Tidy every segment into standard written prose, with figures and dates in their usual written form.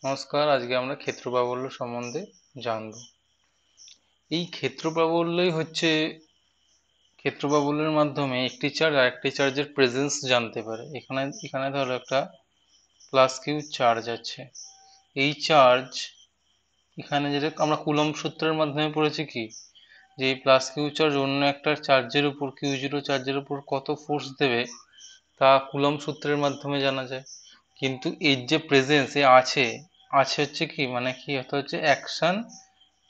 নমস্কার, আজকে আমরা ক্ষেত্র প্রাবল্য সম্বন্ধে জানব। এই ক্ষেত্র প্রাবল্যই হচ্ছে ক্ষেত্র প্রাবল্যের মাধ্যমে একটি চার্জ আরেকটি চার্জের প্রেজেন্স জানতে পারে। এখানে ধরো একটা প্লাস কিউ চার্জ আছে। এই চার্জ এখানে যেটা আমরা কুলম্ব সূত্রের মাধ্যমে পড়েছি কি, যে এই প্লাস কিউ চার্জ অন্য একটা চার্জের উপর কিউ জিরো চার্জের উপর কত ফোর্স দেবে তা কুলম্ব সূত্রের মাধ্যমে জানা যায়। কিন্তু এর যে প্রেজেন্স এ আছে আছে হচ্ছে কি, মানে কি হচ্ছে অ্যাকশন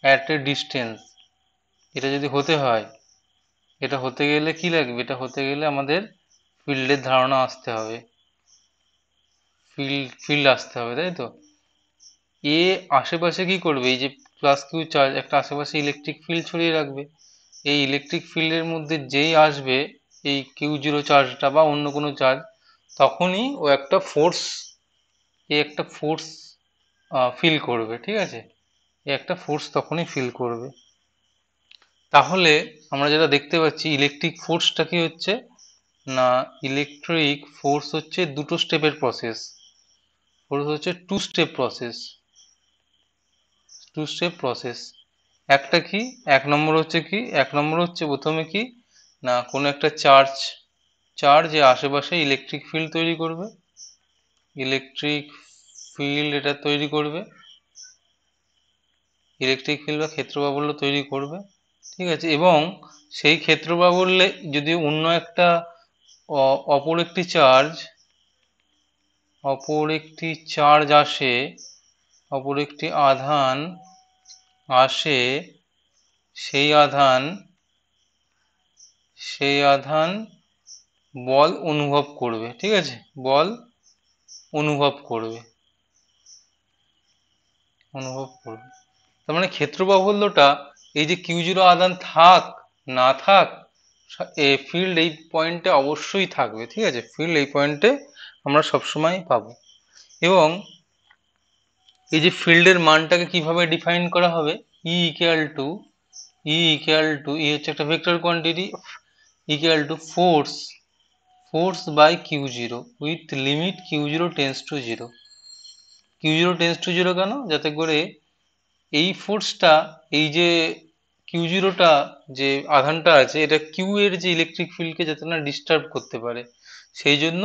অ্যাট এ ডিস্টেন্স। এটা যদি হতে হয়, এটা হতে গেলে কি লাগবে, এটা হতে গেলে আমাদের ফিল্ডের ধারণা আসতে হবে, ফিল্ড আসতে হবে, তাই তো। এ আশেপাশে কি করবে, এই যে প্লাস কিউ চার্জ একটা আশেপাশে ইলেকট্রিক ফিল্ড ছড়িয়ে রাখবে। এই ইলেকট্রিক ফিল্ডের মধ্যে যেই আসবে এই কিউ জিরো চার্জটা বা অন্য কোনো চার্জ, তখনই ও একটা ফোর্স ফিল করবে, ঠিক আছে। একটা ফোর্স তখনই ফিল করবে। তাহলে আমরা যেটা দেখতে পাচ্ছি, ইলেকট্রিক ফোর্সটা কি হচ্ছে না, ইলেকট্রিক ফোর্স হচ্ছে দুটো স্টেপের প্রসেস। ফোর্স হচ্ছে টু স্টেপ প্রসেস। একটা কি, এক নম্বর হচ্ছে প্রথমে কি না, কোনো একটা চার্জ আশেপাশে ইলেকট্রিক ফিল্ড তৈরি করবে, ইলেকট্রিক ফিল্ড এটা তৈরি করবে, ইলেকট্রিক ফিল্ড বা ক্ষেত্র প্রাবল্য তৈরি করবে, ঠিক আছে। এবং সেই ক্ষেত্র প্রাবল্যে যদি অন্য একটা অপর একটি চার্জ আসে, অপর একটি আধান আসে, সেই আধান বল অনুভব করবে, ঠিক আছে, বল অনুভব করবে। তার মানে ক্ষেত্র প্রাবল্যটা, এই যে কিউ জিরো আধান থাক না থাক, ফিল্ড এই পয়েন্টে অবশ্যই থাকবে, ঠিক আছে। ফিল্ড এই পয়েন্টে আমরা সবসময় পাবো। এবং এই যে ফিল্ডের মানটাকে কিভাবে ডিফাইন করা হবে, ই হচ্ছে একটা vector quantity, equal to force by q zero with limit q zero tends to zero. Q zero tends to zero কেন, যাতে করে এই ফোর্সটা, এই যে কিউ জিরোটা, যে আধানটা আছে, এটা কিউ এর যে ইলেকট্রিক ফিল্ডকে যাতে না ডিস্টার্ব করতে পারে, সেই জন্য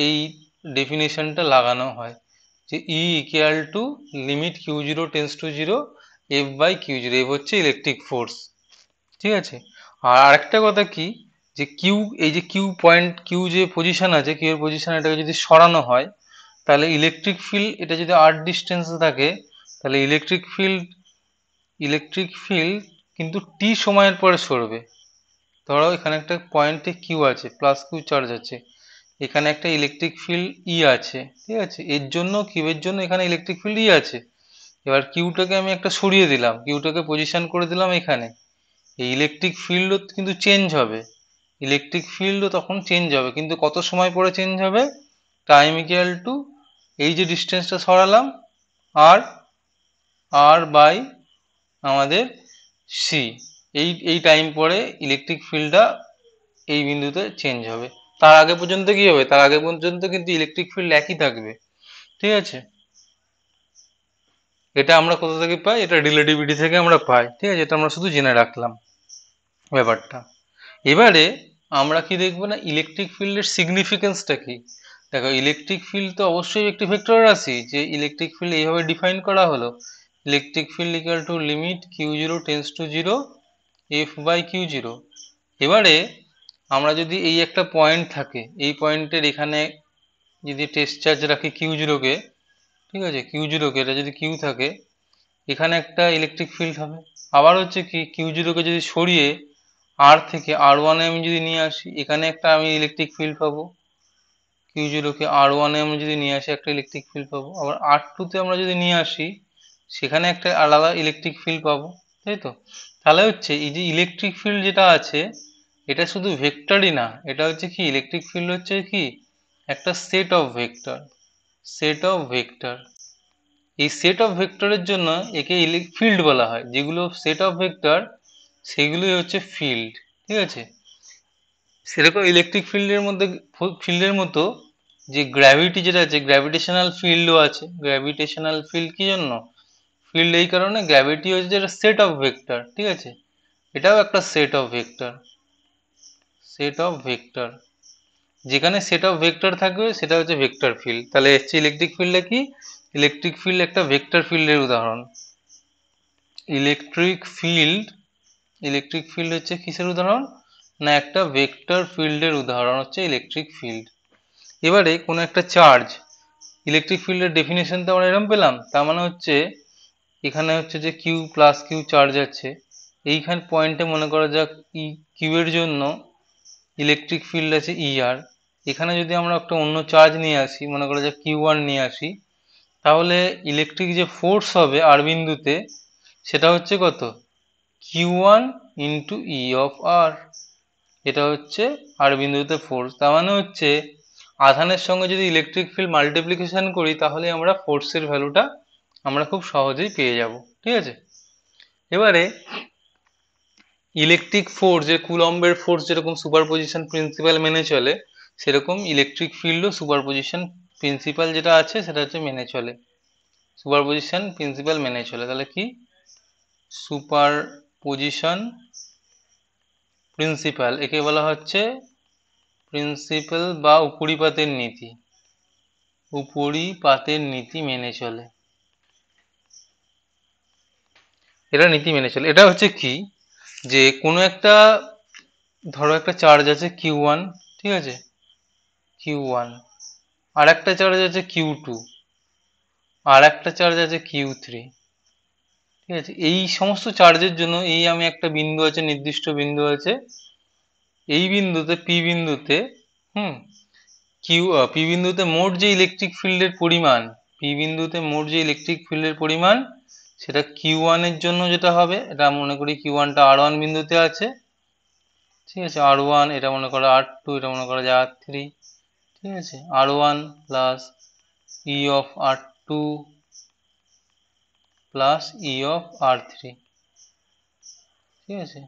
এই ডেফিনেশনটা লাগানো হয়, যে E equal to limit q zero tends to zero F by q zero. F হচ্ছে ইলেকট্রিক ফোর্স, ঠিক আছে। আর আরেকটা কথা কি, যে এই যে কিউ যে পজিশন আছে, কিউ এর পজিশন, এটাকে যদি সরানো হয়, তাহলে ইলেকট্রিক ফিল্ড, এটা যদি আর ডিস্টেন্সে থাকে, তাহলে ইলেকট্রিক ফিল্ড কিন্তু টি সময়ের পরে সরবে। ধরো এখানে একটা পয়েন্টে কিউ আছে, প্লাস কিউ চার্জ আছে, এখানে একটা ইলেকট্রিক ফিল্ড ই আছে, ঠিক আছে। কিউ এর জন্য এখানে ইলেকট্রিক ফিল্ড ই আছে। এবার কিউটাকে আমি একটা সরিয়ে দিলাম, কিউটাকে পজিশন করে দিলাম এখানে, এই ইলেকট্রিক ফিল্ডও তখন চেঞ্জ হবে, কিন্তু কত সময় পরে চেঞ্জ হবে, টাইম ইকুয়াল টু এই যে ডিস্টেন্সটা সরালাম, আর আর বাই আমাদের সি, এই টাইম পরে ইলেকট্রিক ফিল্ডটা এই বিন্দুতে চেঞ্জ হবে। তার আগে পর্যন্ত কি হবে, তার আগে পর্যন্ত কিন্তু ইলেকট্রিক ফিল্ড একই থাকবে, ঠিক আছে। এটা আমরা কোথা থেকে পাই, এটা রিলেটিভিটি থেকে আমরা পাই, ঠিক আছে। এটা আমরা শুধু জেনে রাখলাম ব্যাপারটা। এবারে আমরা কি দেখবো না, ইলেকট্রিক ফিল্ডের সিগনিফিকেন্সটা কি। দেখো, ইলেকট্রিক ফিল্ড তো অবশ্যই একটি ভেক্টর রাশি, যে ইলেকট্রিক ফিল্ড এইভাবে ডিফাইন করা হলো, electric field equal to limit q zero tends to zero F by q zero. এবারে আমরা যদি এই একটা পয়েন্ট থাকে, এই পয়েন্টের এখানে যদি টেস্ট চার্জ রাখি কিউ জিরোকে, ঠিক আছে, এটা যদি কিউ থাকে, এখানে একটা ইলেকট্রিক ফিল্ড হবে। আবার হচ্ছে কি, কিউ জিরোকে যদি সরিয়ে আর থেকে আর ওয়ানে আমি যদি নিয়ে আসি, এখানে একটা আমি ইলেকট্রিক ফিল্ড পাবো। কিউ জিরোকে আর ওয়ানে আমি যদি নিয়ে আসি, একটা ইলেকট্রিক ফিল্ড পাবো। আবার আর টুতে আমরা যদি নিয়ে আসি, সেখানে একটা আলাদা ইলেকট্রিক ফিল্ড পাবো, তাই তো। তাহলে হচ্ছে এই যে ইলেকট্রিক ফিল্ড যেটা আছে, এটা শুধু ভেক্টরই না, এটা হচ্ছে কি, ইলেকট্রিক ফিল্ড হচ্ছে কি একটা সেট অফ ভেক্টর। এই সেট অফ ভেক্টরের জন্য একে ফিল্ড বলা হয়। যেগুলো সেট অফ ভেক্টর, সেগুলোই হচ্ছে ফিল্ড, ঠিক আছে। সেরকম ইলেকট্রিক ফিল্ডের মতো যে গ্র্যাভিটি যেটা আছে, গ্র্যাভিটেশনাল ফিল্ডও আছে। গ্র্যাভিটেশনাল ফিল্ড কি জন্য? ফিল্ড এই কারণে, গ্র্যাভিটি হচ্ছে যেটা সেট অফ ভেক্টর, ঠিক আছে, এটাও একটা set of vector. Set of vector, যেখানে সেট অফ ভেক্টর থাকবে সেটা হচ্ছে ভেক্টর ফিল্ড। তাহলে এসছে ইলেকট্রিক ফিল্ডে কি? ইলেকট্রিক ফিল্ড একটা ভেক্টর ফিল্ডের উদাহরণ। ইলেকট্রিক ফিল্ড, ইলেকট্রিক ফিল্ড হচ্ছে কিসের উদাহরণ? না একটা ভেক্টর ফিল্ডের উদাহরণ হচ্ছে ইলেকট্রিক ফিল্ড। এবারে কোনো একটা চার্জ, ইলেকট্রিক ফিল্ডের ডেফিনেশন তো আমরা এরকম পেলাম, তার মানে হচ্ছে এখানে হচ্ছে যে কিউ প্লাস কিউ চার্জ আছে, এইখান পয়েন্টে মনে করা যাক ই কিউ এর জন্য ইলেকট্রিক ফিল্ড আছে আর। এখানে যদি আমরা একটা অন্য চার্জ নিয়ে আসি, মনে করা যাক Q1 নিয়ে আসি, তাহলে ইলেকট্রিক যে ফোর্স হবে আর বিন্দুতে সেটা হচ্ছে কত? Q1 ইন্টু ই অফ আর। এটা হচ্ছে আর বিন্দুতে ফোর্স। তার মানে হচ্ছে আধানের সঙ্গে যদি ইলেকট্রিক ফিল্ড মাল্টিপ্লিকেশন করি তাহলে আমরা ফোর্সের ভ্যালুটা আমরা খুব সহজেই পেয়ে যাব, ঠিক আছে। এবারে ইলেকট্রিক ফোর্স, যে কুলম্বের ফোর্স যেরকম সুপারপজিশন প্রিন্সিপাল মেনে চলে, সেরকম ইলেকট্রিক ফিল্ডও সুপারপজিশন প্রিন্সিপাল যেটা আছে সেটা হচ্ছে মেনে চলে, সুপারপজিশন প্রিন্সিপাল মেনে চলে। তাহলে কি? সুপারপজিশন প্রিন্সিপাল, একে বলা হচ্ছে প্রিন্সিপাল বা উপরিপাতের নীতি। উপরিপাতের নীতি মেনে চলে, এটা নীতি মেনে চলে। এটা হচ্ছে কি, যে কোনো একটা, ধরো একটা চার্জ আছে Q1, ঠিক আছে, Q1, আর একটা চার্জ আছে Q2, আর একটা চার্জ আছে Q3, ঠিক আছে। এই সমস্ত চার্জের জন্য এই আমি একটা বিন্দু আছে, নির্দিষ্ট বিন্দু আছে, এই বিন্দুতে পি বিন্দুতে, হুম, পি বিন্দুতে মোট যে ইলেকট্রিক ফিল্ডের পরিমাণ, পি বিন্দুতে মোট যে ইলেকট্রিক ফিল্ডের পরিমাণ সেটা Q1 এর জন্য যেটা হবে, এটা মনে করি Q1 টা R1 বিন্দুতে আছে, ঠিক আছে, R1, এটা মনে করো R2, এটা মনে করা যায় R3, ঠিক আছে, R1 plus E of R2 plus E of R3, ঠিক আছে।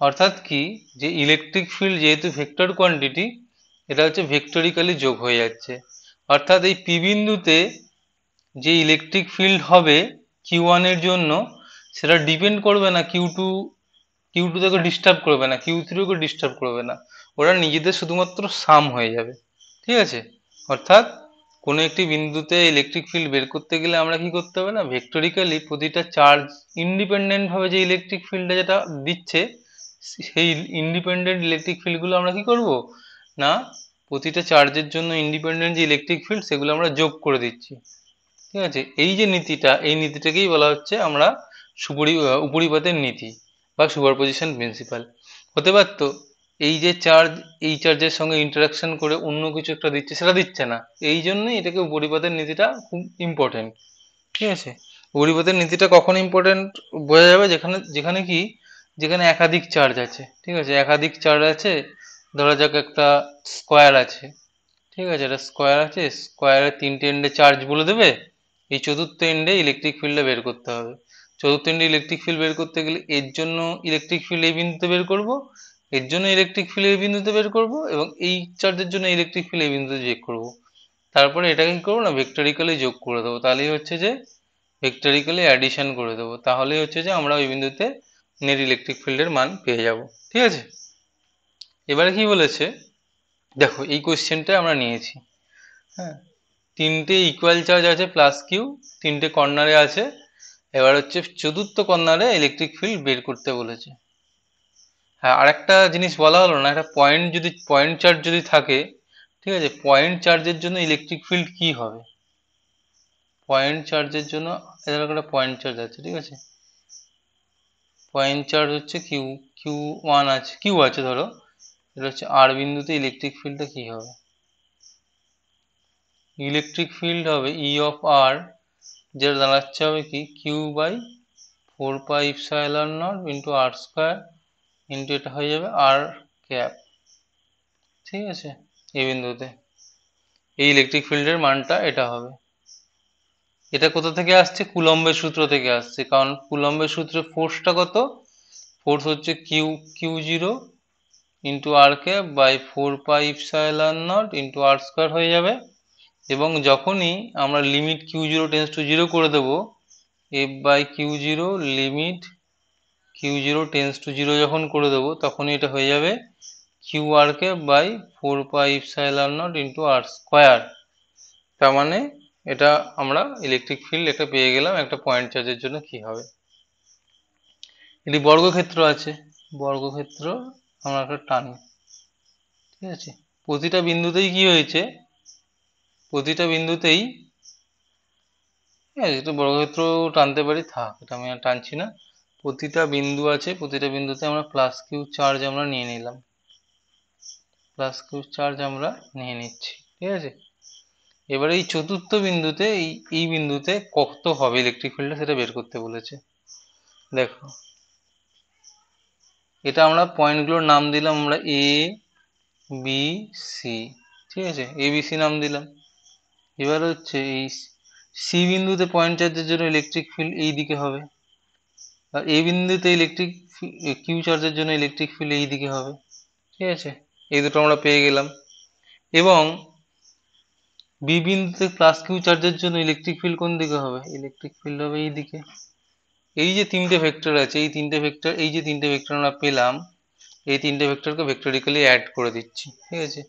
অর্থাৎ কি, যে ইলেকট্রিক ফিল্ড যেহেতু ভেক্টর কোয়ান্টিটি, এটা হচ্ছে ভেক্টরিক্যালি যোগ হয়ে যাচ্ছে। অর্থাৎ এই পি বিন্দুতে যে ইলেকট্রিক ফিল্ড হবে Q1 এর জন্য, সেটা ডিপেন্ড করবে না কিউ টু থেকে ডিস্টার্ব করবে না, Q3 কে ডিস্টার্ব করবে না, ওরা নিজেদের শুধুমাত্র সাম হয়ে যাবে, ঠিক আছে। অর্থাৎ কোনো একটি বিন্দুতে ইলেকট্রিক ফিল্ড বের করতে গেলে আমরা কি করতে হবে না, ভেক্টরিক্যালি প্রতিটা চার্জ ইন্ডিপেন্ডেন্ট ভাবে যে ইলেকট্রিক ফিল্ডটা যেটা দিচ্ছে, সেই ইন্ডিপেন্ডেন্ট ইলেকট্রিক ফিল্ডগুলো আমরা কি করব না, প্রতিটা চার্জের জন্য ইন্ডিপেন্ডেন্ট যে ইলেকট্রিক ফিল্ড সেগুলো আমরা যোগ করে দিচ্ছি, ঠিক আছে। এই যে নীতিটা, এই নীতিটাকেই বলা হচ্ছে আমরা উপরিপাতের নীতি বা সুপারপজিশন প্রিন্সিপাল। হতে পারতো এই যে চার্জ, এই চার্জের সঙ্গে ইন্টারাকশন করে অন্য কিছু একটা দিচ্ছে, সেটা দিচ্ছে না, এই জন্যই এটাকে উপরিপাতের নীতিটা খুব ইম্পর্টেন্ট, ঠিক আছে। উপরিপাতের নীতিটা কখন ইম্পর্টেন্ট বোঝা যাবে, যেখানে যেখানে কি, যেখানে একাধিক চার্জ আছে, ঠিক আছে, একাধিক চার্জ আছে, ধরা যাক একটা স্কোয়ার আছে, ঠিক আছে, এটা স্কোয়ার আছে, স্কোয়ারের তিনটে এন্ডে চার্জ বলে দেবে, এই চতুর্থ এন্ডে ইলেকট্রিক ফিল্ডটা বের করতে হবে। চতুর্থ এন্ডে ইলেকট্রিক ফিল্ড বের করতে গেলে এর জন্য ইলেকট্রিক ফিল্ড এই বিন্দুতে বের করব, এর জন্য ইলেকট্রিক ফিল্ড এই বিন্দুতে বের করব, এবং এই চার্জের জন্য ইলেকট্রিক ফিল্ড এই বিন্দুতে যোগ করব। তারপরে এটাকে কি করবো না, ভেক্টরিক্যালি যোগ করে দেবো, তাহলেই হচ্ছে যে ভেক্টরিক্যালি অ্যাডিশন করে দেবো, তাহলেই হচ্ছে যে আমরা ওই বিন্দুতে নেট ইলেকট্রিক ফিল্ডের মান পেয়ে যাব, ঠিক আছে। এবারে কি বলেছে দেখো, এই কোশ্চেনটা আমরা নিয়েছি, হ্যাঁ, তিনটে ইকুয়াল চার্জ আছে প্লাস কিউ, তিনটে কর্নারে আছে, এবার হচ্ছে চতুর্থ কর্নারে ইলেকট্রিক ফিল্ড বের করতে বলেছে। হ্যাঁ, আরেকটা জিনিস বলা হলো না, একটা পয়েন্ট যদি পয়েন্ট চার্জ যদি থাকে, ঠিক আছে, পয়েন্ট চার্জের জন্য ইলেকট্রিক ফিল্ড কি হবে, পয়েন্ট চার্জের জন্য, এদের একটা পয়েন্ট চার্জ আছে, ঠিক আছে, পয়েন্ট চার্জ হচ্ছে কিউ আছে, কিউ আছে ধরো, এটা হচ্ছে আর বিন্দুতে ইলেকট্রিক ফিল্ডটা কি হবে, ইলেকট্রিক ফিল্ড হবে ই অফ আর, যেটা দাঁড়াচ্ছে হবে কি Q/4πε0 into r square into এটা হয়ে যাবে আর ক্যাপ, ঠিক আছে। এই বিন্দুতে এই ইলেকট্রিক ফিল্ডের মানটা এটা হবে। এটা কোথা থেকে আসছে, কুলম্বের সূত্র থেকে আসছে, কারণ কুলম্বের সূত্রে ফোর্সটা কত, ফোর্স হচ্ছে q zero into r cap by 4 pi epsilon naught into r square হয়ে যাবে। এবং যখনই আমরা লিমিট q0 টেন্স টু 0 করে দেবো, f by q0 limit q0 tends to 0 যখন করে দেবো তখনই এটা হয়ে যাবে q r cap by 4 pi epsilon naught into r square. তার মানে এটা আমরা ইলেকট্রিক ফিল্ড একটা পেয়ে গেলাম একটা পয়েন্ট চার্জের জন্য কি হবে। এটি বর্গক্ষেত্র আছে, বর্গক্ষেত্র আমরা একটা টানি, ঠিক আছে। প্রতিটা বিন্দুতেই কি হয়েছে, প্রতিটা বিন্দুতেই, হ্যাঁ যেটা বর্গক্ষেত্র টানতে পারি থাক, এটা আমি আর টানছি না। প্রতিটা বিন্দু আছে, প্রতিটা বিন্দুতে আমরা প্লাস কিউ চার্জ আমরা নিয়ে নিলাম, প্লাস কিউ চার্জ আমরা নিয়ে নিচ্ছি, ঠিক আছে। এবার এই চতুর্থ বিন্দুতে এই বিন্দুতে কত হবে ইলেকট্রিক ফিল্ডটা সেটা বের করতে বলেছে। দেখো এটা আমরা পয়েন্টগুলোর নাম দিলাম আমরা এ বি সি, ঠিক আছে, এ বি সি নাম দিলাম। এবার হচ্ছে এই সি বিন্দুতে পয়েন্ট চার্জের জন্য ইলেকট্রিক ফিল্ড এই দিকে হবে, আর এ বিন্দুতে ইলেকট্রিক কিউ চার্জের জন্য ইলেকট্রিক ফিল্ড এই দিকে হবে, ঠিক আছে। এই দুটো আমরা পেয়ে গেলাম। এবং বি বিন্দুতে প্লাস কিউ চার্জের জন্য ইলেকট্রিক ফিল্ড কোন দিকে হবে, ইলেকট্রিক ফিল্ড হবে এই দিকে। এই যে তিনটে ভেক্টর আছে, এই তিনটে ভেক্টর, এই যে তিনটে ভেক্টর আমরা পেলাম, এই তিনটে ভেক্টরকে ভেক্টরিক্যালি অ্যাড করে দিচ্ছি, ঠিক আছে।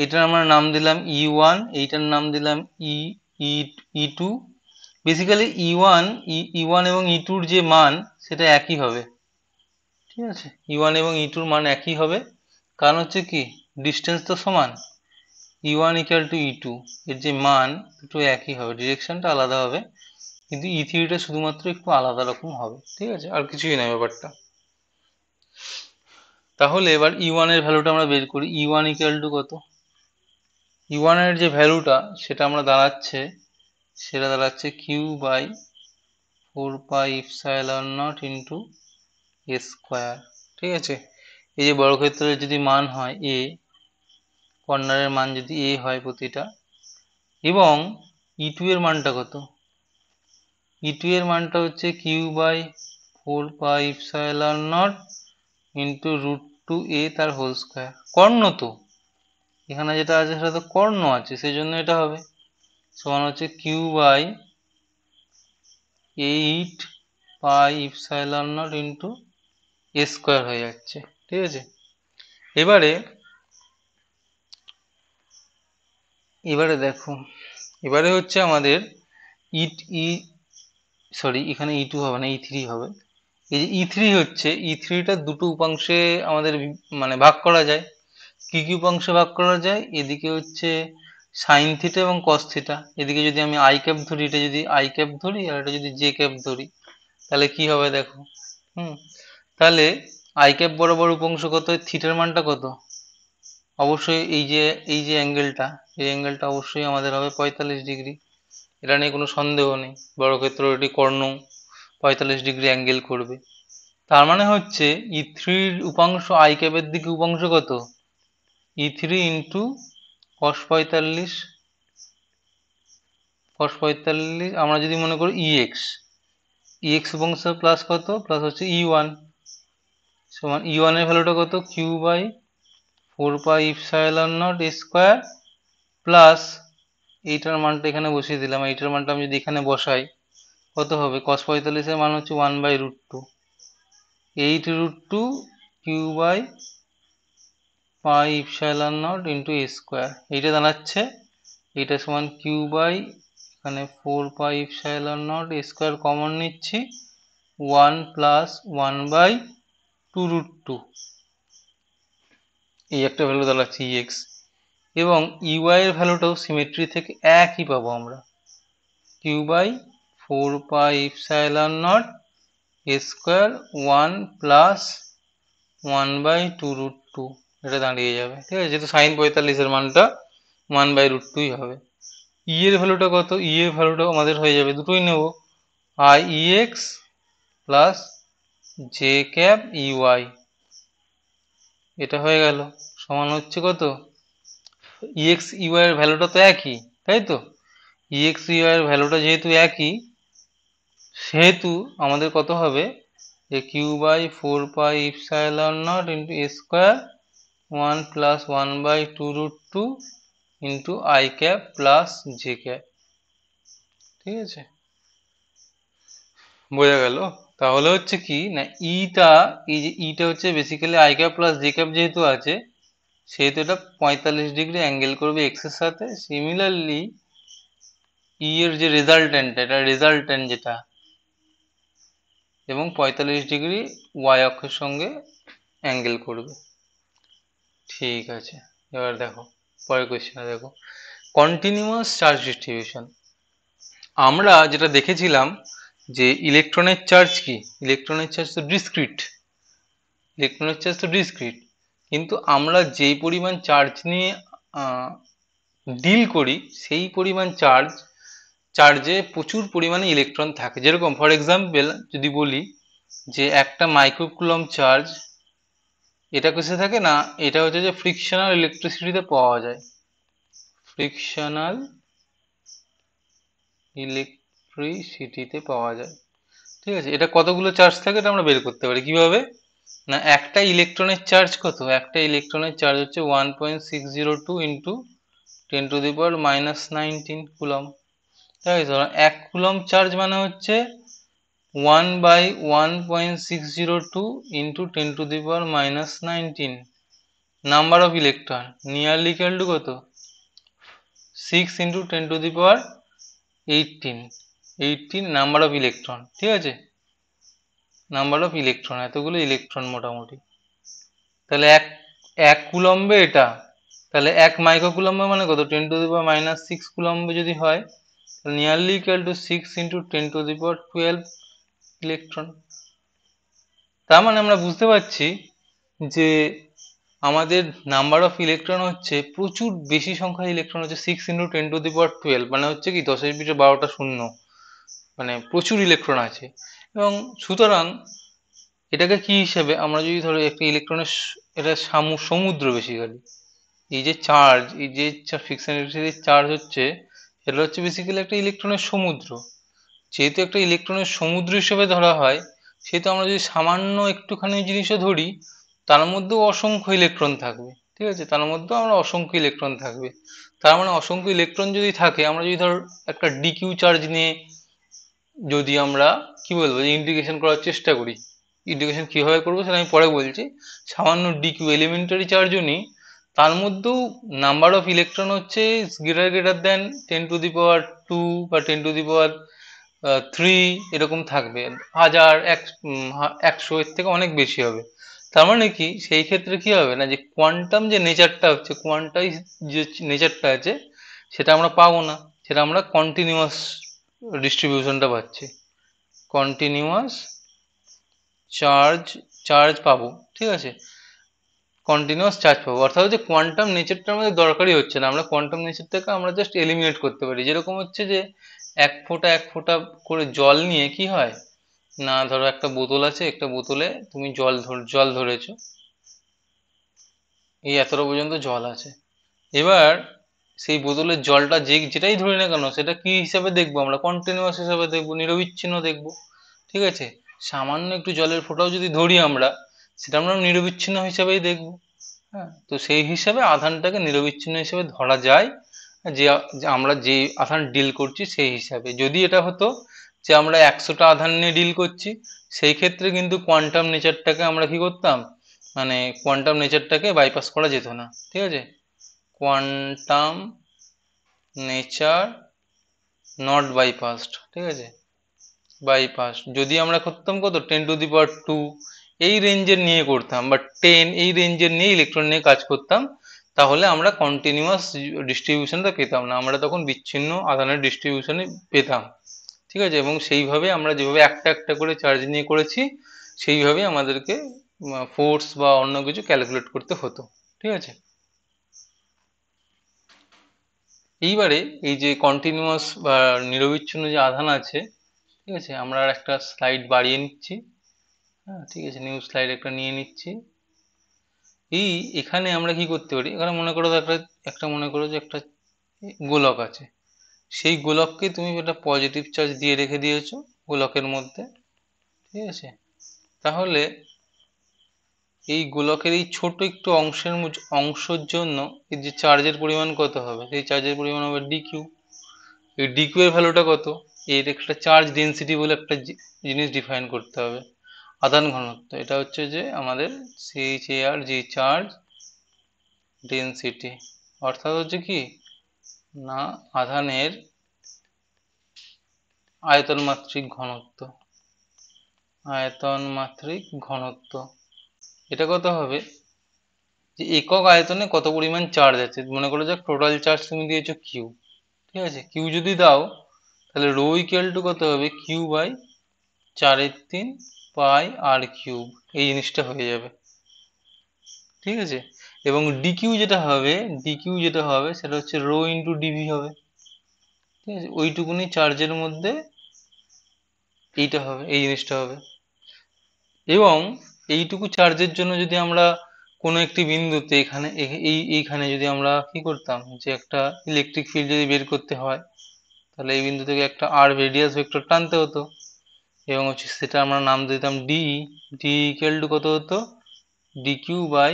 এটার আমরা নাম দিলাম E1, এইটার নাম দিলাম E2। বেসিক্যালি E1 এবং E2 যে মান সেটা একই হবে, ঠিক আছে। E1 এবং E2 মান একই হবে, কারণ হচ্ছে কি ডিস্টেন্স তো সমান, E1 ইকুয়াল টু E2 এর যে মান দুটো একই হবে, ডিরেকশনটা আলাদা হবে, কিন্তু E3টা শুধুমাত্র একটু আলাদা রকম হবে, ঠিক আছে, আর কিছুই না ব্যাপারটা। তাহলে এবার E1 এর ভ্যালুটা আমরা বের করি। E1 ইকুয়াল টু কত, E1 এর যে ভ্যালুটা সেটা আমরা দাঁড়াচ্ছে q by 4 pi epsilon naught into a square, ঠিক আছে। এই যে বর্গক্ষেত্রের যদি মান হয় এ, কর্নারের মান যদি এ হয় প্রতিটা, এবং E2 এর মানটা কত, E2 এর মানটা হচ্ছে q by 4 pi epsilon naught into √2 a তার হোল স্কোয়ার। কর্ণ তো এখানে যেটা আছে সেটা তো কর্ণ আছে, সেই জন্য এটা হবে সমান হচ্ছে q by 8 pi epsilon naught into a square হয়ে যাচ্ছে, ঠিক আছে। এবারে দেখো, এবারে হচ্ছে আমাদের এখানে E2 হবে না, E3 হবে। এই যে E3 হচ্ছে, E3টা দুটো উপাংশে আমাদের মানে ভাগ করা যায়। কি কি উপাংশে ভাগ করা যায়, এদিকে হচ্ছে সাইন থিটা এবং কস থিটা, এদিকে যদি আমি আই ক্যাপ ধরি, এটা যদি আই ক্যাপ ধরি আর এটা যদি জে ক্যাপ ধরি, তাহলে কি হবে দেখো, তাহলে আই ক্যাপ বরাবর উপাংশ কত, থিটার মানটা কত, অবশ্যই এই যে অ্যাঙ্গেলটা, এই অ্যাঙ্গেলটা অবশ্যই আমাদের হবে 45 ডিগ্রি, এটা নিয়ে কোনো সন্দেহ নেই। বর্গক্ষেত্র এটি কর্ণ 45 ডিগ্রি অ্যাঙ্গেল করবে। তার মানে হচ্ছে E3-র উপাংশ আই ক্যাপের দিকে উপাংশ কত, E3 ইন্টু cos 45 আমরা যদি মনে করি EX উপাংশ প্লাস কত, প্লাস হচ্ছে E1 সমান E1 এর ভ্যালুটা কত, q by 4 pi epsilon naught square plus এইটার মানটা এখানে বসিয়ে দিলাম, এইটার মানটা আমি যদি এখানে বসাই কত হবে, cos 45-এর মান হচ্ছে 1/√2, 8√2 q by pi epsilon naught into a square. এইটা দাঁড়াচ্ছে, এইটা সমান কিউ বাই এখানে 4 pi epsilon naught a square common নিচ্ছি, 1 প্লাস 1/2√2, এই একটা ভ্যালু দাঁড়াচ্ছে EX। এবং EY এর ভ্যালুটাও সিমেট্রি থেকে একই পাবো আমরা, q by 4 pi epsilon naught a square 1 plus 1/2√2, এটা দাঁড়িয়ে যাবে, ঠিক আছে, যেহেতু সাইন 45-এর মানটা 1/√2 হবে। ই এর ভ্যালুটা কত, ই এর ভ্যালুটাও আমাদের হয়ে যাবে, দুটোই নেব, IEX plus j cap EY, এটা হয়ে গেল সমান হচ্ছে কত, EX EY এর ভ্যালুটা তো একই, তাই তো, EX EY এর ভ্যালুটা যেহেতু একই সেহেতু আমাদের কত হবে, যে q by 4 pi epsilon naught into a square 1 plus 1/2√2 into i cap plus j cap. ঠিক আছে, বোঝা গেল? তাহলে হচ্ছে কি না, ইটা, এই যে ইটা হচ্ছে basically I cap plus j cap যেহেতু আছে, সেহেতু এটা 45 ডিগ্রি অ্যাঙ্গেল করবে এক্স এর সাথে। সিমিলারলি ই এর যে রেজাল্টেন্ট, এটা রেজাল্টেন্ট যেটা, এবং 45 ডিগ্রি ওয়াই অক্ষের সঙ্গে অ্যাঙ্গেল করবে। ঠিক আছে, এবার দেখো পরের কোয়েশ্চেনে দেখো, কন্টিনিউয়াস চার্জ ডিস্ট্রিবিউশন। আমরা যেটা দেখেছিলাম যে ইলেকট্রনের চার্জ কি, ইলেকট্রনের চার্জ তো ডিসক্রিট, ইলেকট্রনের চার্জ তো ডিসক্রিট, কিন্তু আমরা যেই পরিমাণ চার্জ নিয়ে ডিল করি সেই পরিমাণ চার্জে প্রচুর পরিমাণে ইলেকট্রন থাকে। যেরকম ফর এক্সাম্পল যদি বলি যে একটা মাইক্রোকুলম চার্জ, এটা কিসে থাকে না, এটা হচ্ছে যে ফ্রিকশনাল ইলেকট্রিসিটিতে পাওয়া যায়, ফ্রিকশনাল ইলেকট্রিসিটিতে পাওয়া যায়। ঠিক আছে, এটা কতগুলো চার্জ থাকে এটা আমরা বের করতে পারি কিভাবে না, একটা ইলেকট্রনের চার্জ কত, একটা ইলেকট্রনের চার্জ হচ্ছে 1.602 ইন্টু 10⁻⁻19 কুলম। তাই তো, এক কুলম চার্জ মানে হচ্ছে 1/1.602 into 10⁻⁻19 number of electron, nearly equal to কত, 6 ইন্টু 10⁻18 নাম্বার অফ ইলেকট্রন। ঠিক আছে, নাম্বার অফ ইলেকট্রন, এতগুলো ইলেকট্রন মোটামুটি। তাহলে এক এক কুলম্বে এটা, তাহলে এক মাইক্রো কুলম্বে মানে কত, 10⁻⁻6 কুলম্বে যদি হয়, nearly equal two 6 into 10⁻12 electron. তার মানে আমরা বুঝতে পারছি যে আমাদের নাম্বার অফ ইলেকট্রন হচ্ছে, প্রচুর বেশি সংখ্যার ইলেকট্রন হচ্ছে 6 ইন্টু 10⁻12, মানে হচ্ছে কি 10⁻12 শূন্য, মানে প্রচুর ইলেকট্রন আছে। এবং সুতরাং এটাকে কি হিসেবে আমরা যদি ধরো একটা ইলেকট্রনের, এটা সমুদ্র বেসিক্যালি, এই যে চার্জ, এই যে ফিকশন চার্জ হচ্ছে, এটা হচ্ছে বেসিক্যালি একটা ইলেকট্রনের সমুদ্র। যেহেতু একটা ইলেকট্রনের সমুদ্র হিসেবে ধরা হয়, সেহেতু আমরা যদি সামান্য একটুখানি জিনিসও ধরি, তার মধ্যেও অসংখ্য ইলেকট্রন থাকবে। ঠিক আছে, তার মধ্যেও আমরা অসংখ্য ইলেকট্রন থাকবে। তার মানে অসংখ্য ইলেকট্রন যদি থাকে, আমরা যদি ধর একটা ডিকিউ চার্জ নিয়ে যদি আমরা কি বলবো যে ইন্টিগ্রেশন করার চেষ্টা করি, ইন্টিগ্রেশন কিভাবে করবো সেটা আমি পরে বলছি। সামান্য ডিকিউ এলিমেন্টারি চার্জও নিই, তার মধ্যেও নাম্বার অফ ইলেকট্রন হচ্ছে গ্রেটার দেন 10⁻2 বা 10⁻3 এরকম থাকবে, হাজার, 100 এর থেকে অনেক বেশি হবে। তার মানে কি সেই ক্ষেত্রে কি হবে না, যে কোয়ান্টাম যে নেচারটা হচ্ছে, কোয়ান্টাইজ যে নেচারটা আছে, সেটা আমরা পাবো না, সেটা আমরা কন্টিনিউয়াস ডিস্ট্রিবিউশনটা পাচ্ছি, কন্টিনিউয়াস চার্জ চার্জ পাবো। ঠিক আছে, কন্টিনিউয়াস চার্জ পাবো, অর্থাৎ হচ্ছে কোয়ান্টাম নেচারটা আমাদের দরকারই হচ্ছে না, আমরা কোয়ান্টাম নেচারটাকে আমরা জাস্ট এলিমিনেট করতে পারি। যেরকম হচ্ছে যে এক ফোঁটা করে জল নিয়ে কি হয় না, ধরো একটা বোতল আছে, একটা বোতলে তুমি জল ধরেছো, এই এতটা পর্যন্ত জল আছে। এবার সেই বোতলের জলটা যেটাই ধরি না কেন, সেটা কি হিসাবে দেখবো আমরা, কন্টিনিউয়াস হিসাবে দেখবো, নিরবিচ্ছিন্ন দেখবো। ঠিক আছে, সামান্য একটু জলের ফোঁটাও যদি ধরি আমরা, সেটা আমরা নিরবিচ্ছিন্ন হিসাবেই দেখবো। হ্যাঁ, তো সেই হিসাবে আধানটাকে নিরবিচ্ছিন্ন হিসাবে ধরা যায়, যে যে আমরা যে আধান ডিল করছি সেই হিসাবে। যদি এটা হতো যে আমরা 100টা আধান নিয়ে ডিল করছি, সেই ক্ষেত্রে কিন্তু কোয়ান্টাম নেচারটাকে আমরা কি করতাম, মানে কোয়ান্টাম নেচারটাকে বাইপাস করা যেত না। ঠিক আছে, কোয়ান্টাম নেচার নট বাইপাসড। ঠিক আছে, বাইপাস যদি আমরা করতাম কত, 10⁻2 এই রেঞ্জের নিয়ে করতাম, বা 10 এই রেঞ্জের নিয়ে ইলেকট্রন নিয়ে কাজ করতাম, তাহলে আমরা কন্টিনিউয়াস ডিস্ট্রিবিউশনটা পেতাম না, আমরা তখন বিচ্ছিন্ন আধানের ডিস্ট্রিবিউশনে পেতাম। ঠিক আছে, এবং সেইভাবে আমরা যেভাবে একটা একটা করে চার্জ নিয়ে করেছি, সেইভাবে আমাদেরকে ফোর্স বা অন্য কিছু ক্যালকুলেট করতে হতো। ঠিক আছে, এইবারে এই যে কন্টিনিউয়াস বা নিরবিচ্ছিন্ন যে আধান আছে, ঠিক আছে, আমরা আর একটা স্লাইড বাড়িয়ে নিচ্ছি। হ্যাঁ, ঠিক আছে, নিউ স্লাইড একটা নিয়ে নিচ্ছি। এখানে আমরা কি করতে পারি, এখানে মনে করো একটা মনে করো যে একটা গোলক আছে, সেই গোলককে তুমি একটা পজিটিভ চার্জ দিয়ে রেখে দিয়েছো গোলকের মধ্যে। ঠিক আছে, তাহলে এই গোলকের এই ছোট একটু অংশের জন্য এই যে চার্জের পরিমাণ কত হবে, সেই চার্জের পরিমাণ হবে ডিকিউ। এই ডিকিউ এর ভ্যালুটা কত, এর একটা চার্জ ডেনসিটি বলে একটা জিনিস ডিফাইন করতে হবে, আধান ঘনত্ব। এটা হচ্ছে যে আমাদের CHAR, যে চার্জ ডেনসিটি, অর্থাৎ হচ্ছে কি না আধানের আয়তন মাত্রিক ঘনত্ব। আয়তন মাত্রিক ঘনত্ব এটা কত হবে, যে একক আয়তনে কত পরিমাণ চার্জ আছে। মনে করো যাক টোটাল চার্জ তুমি দিয়েছো কিউ, ঠিক আছে, কিউ যদি দাও তাহলে রো ইকুয়াল টু কত হবে, q by 4/3 pi r cube, এই জিনিসটা হয়ে যাবে, ঠিক আছে। এবং ডিকিউ যেটা হবে সেটা হচ্ছে রো ইন্টু ডিভি হবে, ঠিক আছে, ওইটুকুনি চার্জের মধ্যে এইটা হবে, এই জিনিসটা হবে। এবং এইটুকু চার্জের জন্য যদি আমরা কোনো একটি বিন্দুতে এইখানে যদি আমরা কি করতাম, যে একটা ইলেকট্রিক ফিল্ড যদি বের করতে হয় তাহলে এই বিন্দু থেকে একটা আর রেডিয়াস ভেক্টর টানতে হতো, এবং হচ্ছে সেটা আমরা নাম দিতাম ডি। ডি ইকুয়াল টু কত হতো, dq by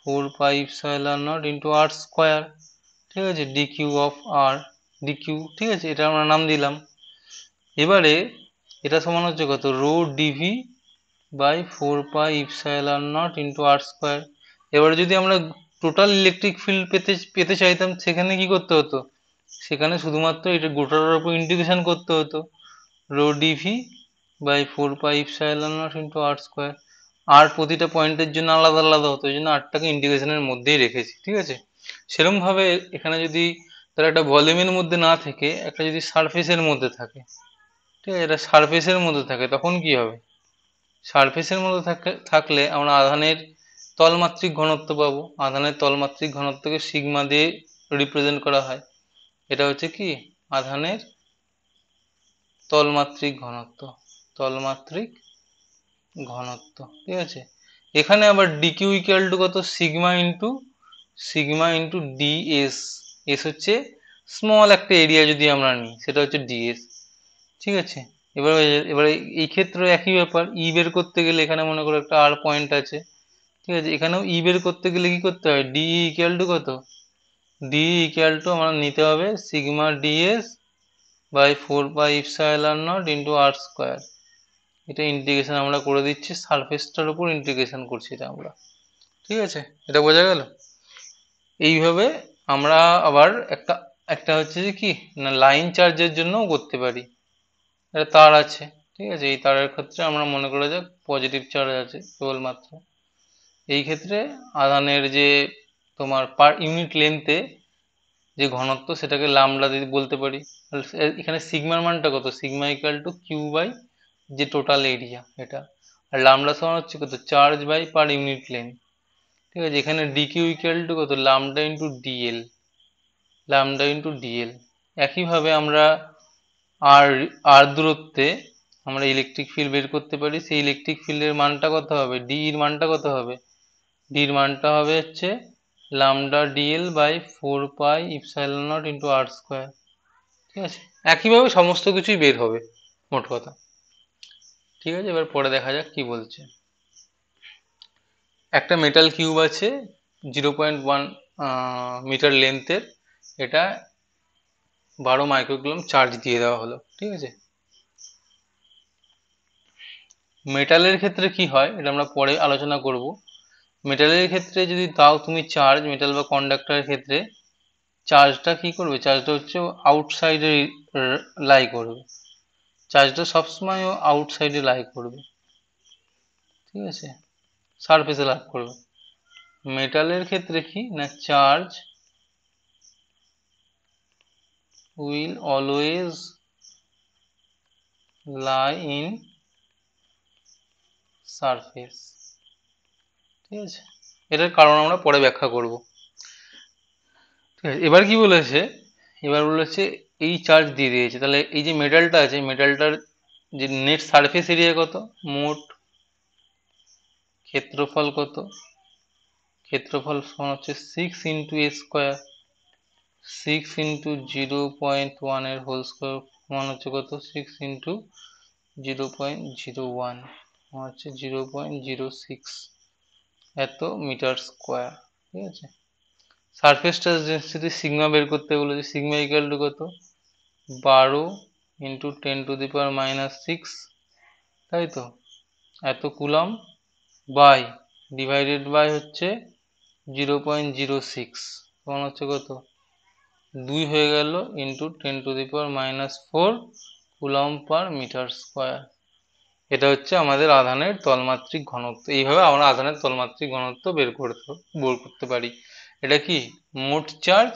4πε0 into r square, ঠিক আছে, ডিকিউ অফ আর, ডিকিউ, ঠিক আছে, এটা আমরা নাম দিলাম। এবারে এটা সমান হচ্ছে কত, rho dv by 4πε0 into r square. এবারে যদি আমরা টোটাল ইলেকট্রিক ফিল্ড পেতে চাইতাম, সেখানে কি করতে হতো, সেখানে শুধুমাত্র এটা গোটাটার উপর ইন্টিগ্রেশন করতে হতো, rho dv by 4πε0 into r square. আর প্রতিটা পয়েন্টের জন্য আলাদা আলাদা হতো, ওই জন্য আরটাকে ইন্টিগ্রেশনের মধ্যেই রেখেছি, ঠিক আছে। সেরকম ভাবে এখানে যদি তারা একটা ভলিউমের মধ্যে না থেকে একটা যদি সারফেসের মধ্যে থাকে, ঠিক আছে, এটা সারফেসের মধ্যে থাকে, তখন কি হবে, সারফেসের মধ্যে থাকলে আমরা আধানের তলমাত্রিক ঘনত্ব পাবো। আধানের তলমাত্রিক ঘনত্বকে সিগমা দিয়ে রিপ্রেজেন্ট করা হয়। এটা হচ্ছে কি আধানের তলমাত্রিক ঘনত্ব, তলমাত্রিক ঘনত্ব, ঠিক আছে। এখানে আবার ডিকিউ ইকুয়াল টু কত, সিগমা ইন্টু ডিএস। এস হচ্ছে স্মল একটা এরিয়া যদি আমরা নিই, সেটা হচ্ছে ডিএস, ঠিক আছে। এবারে এবারে এই ক্ষেত্রে একই ব্যাপার, ই বের করতে গেলে এখানে মনে করো একটা আর পয়েন্ট আছে, ঠিক আছে, এখানেও ই বের করতে গেলে কি করতে হয়, ডি ইকুয়াল টু কত, ডি ইকুয়াল টু আমার নিতে হবে sigma ds by 4πε0 into r square. এটা ইন্টিগ্রেশন আমরা করে দিচ্ছি, সারফেসটার উপর ইন্টিগ্রেশন করছি এটা আমরা, ঠিক আছে, এটা বোঝা গেল। এইভাবে আমরা আবার একটা একটা হচ্ছে যে কি না লাইন চার্জের জন্যও করতে পারি। একটা তার আছে, ঠিক আছে, এই তারের ক্ষেত্রে আমরা মনে করা যাক পজিটিভ চার্জ আছে কেবলমাত্র। এই ক্ষেত্রে আধানের যে তোমার পার ইউনিট লেন্থে যে ঘনত্ব সেটাকে লামডা দিয়ে বলতে পারি। এখানে সিগমার মানটা কত, sigma equal to q by যে টোটাল এরিয়া এটা, আর লামডা সমান হচ্ছে কত, charge by per unit length, ঠিক আছে। এখানে ডিকিউ ইকুয়াল টু কত, লামডা ইন্টু ডিএল। একইভাবে আমরা আর আর দূরত্বে আমরা ইলেকট্রিক ফিল্ড বের করতে পারি। সেই ইলেকট্রিক ফিল্ডের মানটা কত হবে, ডি এর মানটা কত হবে, ডির মানটা হবে হচ্ছে lambda dl by 4πε0 into r square, ঠিক আছে। একইভাবে সমস্ত কিছুই বের হবে মোট কথা, ঠিক আছে। এবার পরে দেখা যাক কি বলছে। একটা মেটাল কিউব আছে 0.1 মিটার লেন্থের, এটা 12 মাইক্রোকুলম চার্জ দিয়ে দেওয়া হলো, ঠিক আছে। মেটালের ক্ষেত্রে কি হয় এটা আমরা পরে আলোচনা করব। মেটালের ক্ষেত্রে যদি দাও তুমি চার্জ, মেটাল বা কন্ডাক্টরের ক্ষেত্রে চার্জটা কি করবে, চার্জটা হচ্ছে আউটসাইডে লাই করবে, চার্জটা সবসময় আউটসাইডে লাই করবে, ঠিক আছে, সারফেসে লাভ করবে। মেটালের ক্ষেত্রে কি না, charge will always lie in surface, ঠিক আছে। এটার কারণ আমরা পরে ব্যাখ্যা করব, ঠিক আছে। এবার কি বলেছে, এবার বলেছে এই চার্জ দিয়ে দিয়েছে, তাহলে এই যে মেটালটা আছে, মেটালটার যে নেট সারফেস এরিয়া কত, মোট ক্ষেত্রফল কত, ক্ষেত্রফল সমান হচ্ছে 6 ইন্টু এ স্কোয়ার, 6 ইন্টু 0.1 এর হোল স্কোয়ার সমান হচ্ছে কত, 6 ইন্টু 0.01 হচ্ছে 0.06, এত মিটার স্কোয়ার, ঠিক আছে। সারফেস চার্জ ডেন্সিটি সিগমা বের করতে বলেছে, সিগমা ইকুয়াল টু কত, 12 ইন্টু 10⁻⁻6, তাই তো, এত কুলম বাই ডিভাইডেড বাই হচ্ছে 0.06, তখন হচ্ছে কত, 2 হয়ে গেল into 10⁻⁻4 coulomb per metre square. এটা হচ্ছে আমাদের আধানের তলমাত্রিক ঘনত্ব। এইভাবে আমরা আধানের তলমাত্রিক ঘনত্ব বের করতে পারি। এটা কি, মোট চার্জ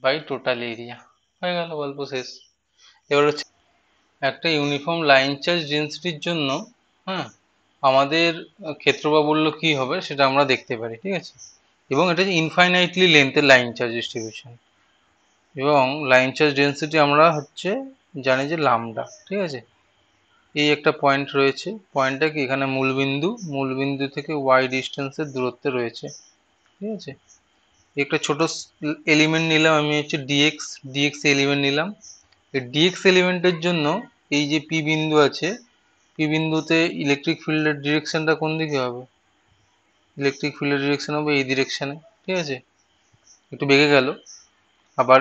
বাই টোটাল এরিয়া। হয়ে গেল, গল্প শেষ। এবার হচ্ছে একটা ইউনিফর্ম লাইন চার্জ ডেন্সিটির জন্য, হ্যাঁ, আমাদের ক্ষেত্রফল কি হবে সেটা আমরা দেখতে পারি, ঠিক আছে। এবং এটা হচ্ছে ইনফাইনাইটলি লেন্থের লাইন চার্জ ডিস্ট্রিবিউশন, এবং লাইন চার্জ ডেন্সিটি আমরা হচ্ছে জানি যে লামডা, ঠিক আছে। এই একটা পয়েন্ট রয়েছে, পয়েন্টটা কি, এখানে মূলবিন্দু থেকে ওয়াই ডিস্টেন্সের দূরত্বে রয়েছে, ঠিক আছে। একটা ছোট এলিমেন্ট নিলাম আমি, হচ্ছে ডিএক্স এলিমেন্ট নিলাম। এই ডিএক্স এলিমেন্টের জন্য এই যে পি বিন্দু আছে, পি বিন্দুতে ইলেকট্রিক ফিল্ডের ডিরেকশনটা কোন দিকে হবে, ইলেকট্রিক ফিল্ডের ডিরেকশন হবে এই ডিরেকশনে, ঠিক আছে। একটু বেঁকে গেল। আবার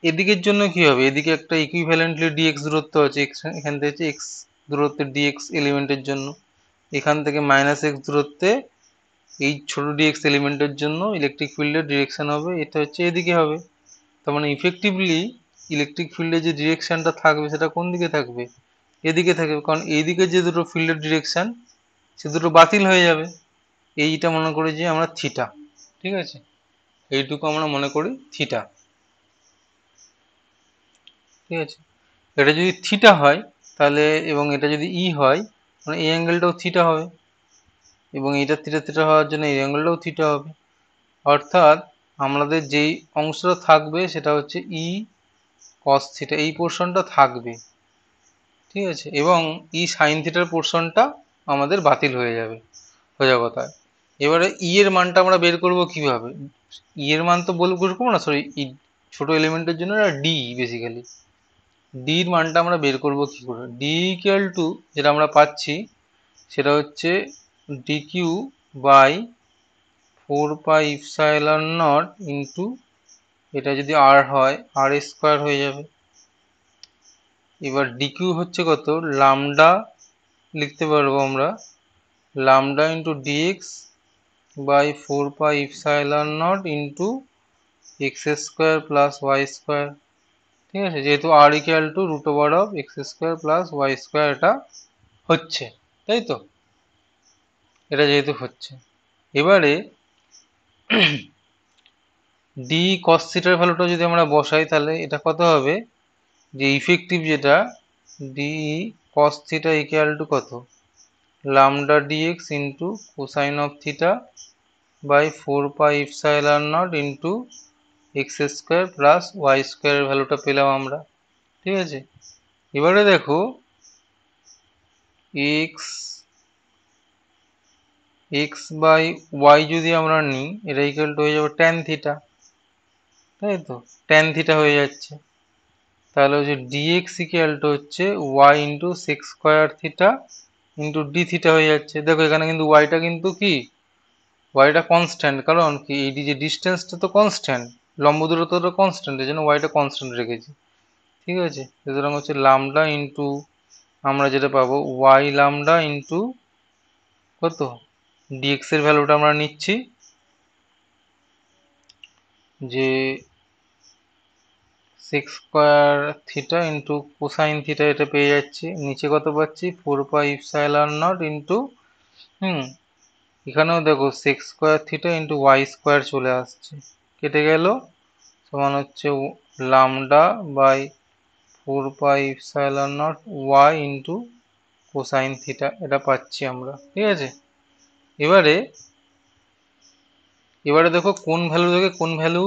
এদিকের জন্য কি হবে, এদিকে একটা ইকুইভ্যালেন্টলি ডিএক্স দূরত্ব আছে, এখান থেকে হচ্ছে এক্স দূরত্বে ডিএক্স এলিমেন্টের জন্য, এখান থেকে -x দূরত্বে এই ছোট ডিএক্স এলিমেন্টের জন্য ইলেকট্রিক ফিল্ডের ডিরেকশন হবে, এটা হচ্ছে এদিকে হবে। তার মানে ইফেক্টিভলি ইলেকট্রিক ফিল্ডের যে ডিরেকশনটা থাকবে সেটা কোন দিকে থাকবে, এদিকে থাকবে, কারণ এইদিকে যে দুটো ফিল্ডের ডিরেকশন সে দুটো বাতিল হয়ে যাবে। এইটা মনে করি যে আমরা থিটা, ঠিক আছে, এইটুকু আমরা মনে করি থিটা, ঠিক আছে। এটা যদি থিটা হয় তাহলে, এবং এটা যদি ই হয়, মানে এই অ্যাঙ্গেলটাও থিটা হবে, এবং এটা থিটা থিটা হওয়ার জন্য এই অ্যাঙ্গেলটাও থিটা হবে। অর্থাৎ আমাদের যেই অংশটা থাকবে সেটা হচ্ছে ই কস থিটা, এই পোর্শনটা থাকবে, ঠিক আছে। এবং ই সাইন থিটার পোর্শনটা আমাদের বাতিল হয়ে যাবে সোজা কথায়। এবারে ই এর মানটা আমরা বের করব কিভাবে, ই এর মান তো বের করবো না, সরি, ছোট এলিমেন্টের জন্য ডি, বেসিক্যালি ডি এর মানটা আমরা বের করব কি করে, ডি ইকুয়াল টু যেটা আমরা পাচ্ছি সেটা হচ্ছে ডি কিউ বাই 4πε0 ইন্টু, এটা যদি আর হয় আর স্কোয়ার হয়ে যাবে। এবার ডিকিউ হচ্ছে কত, লামডা লিখতে পারবো আমরা, lambda into dx by 4πε0 into x square plus y square, ঠিক আছে, যেহেতু আর ইকুয়াল টু √(x² + y²) এটা হচ্ছে, তাই তো, এটা যেহেতু হচ্ছে। এবারে ডি কস থিটার ভ্যালুটা যদি আমরা বসাই তাহলে এটা কত হবে, যে ইফেক্টিভ যেটা, d cos theta equal to কত, lambda dx into cosine of theta by 4πε0 into x² plus y² এর ভ্যালুটা পেলাম আমরা, ঠিক আছে। এবারে দেখো x বাই y যদি আমরা নিই, এটা ইকুয়াল টু হয়ে যাবে ট্যান থিটা, তাই তো, ট্যান থিটা হয়ে যাচ্ছে। তাহলে হচ্ছে dx ইকুয়াল টু হচ্ছে y into sec square theta into d theta হয়ে যাচ্ছে। দেখো এখানে কিন্তু ওয়াইটা কিন্তু কি, ওয়াইটা কনস্ট্যান্ট, কারণ কি এই যে ডিস্টেন্সটা তো কনস্ট্যান্ট, লম্ব দূরত্বটা কনস্ট্যান্ট, এই জন্য ওয়াইটা কনস্ট্যান্ট রেখেছি, ঠিক আছে। সুতরাং হচ্ছে লামডা ইন্টু, আমরা যেটা পাবো ওয়াই লামডা ইন্টু কত, ডিএক্স এর ভ্যালুটা আমরা নিচ্ছি যে sec square theta into cosine theta, এটা পেয়ে যাচ্ছি, নিচে কত পাচ্ছি 4πε0 ইন্টু, এখানেও দেখো sec square theta into y square চলে আসছে, কেটে গেল, সমান হচ্ছে lambda by 4πε0 y into cosine theta, এটা পাচ্ছি আমরা, ঠিক আছে। এবারে দেখো কোন ভ্যালু থেকে কোন ভ্যালু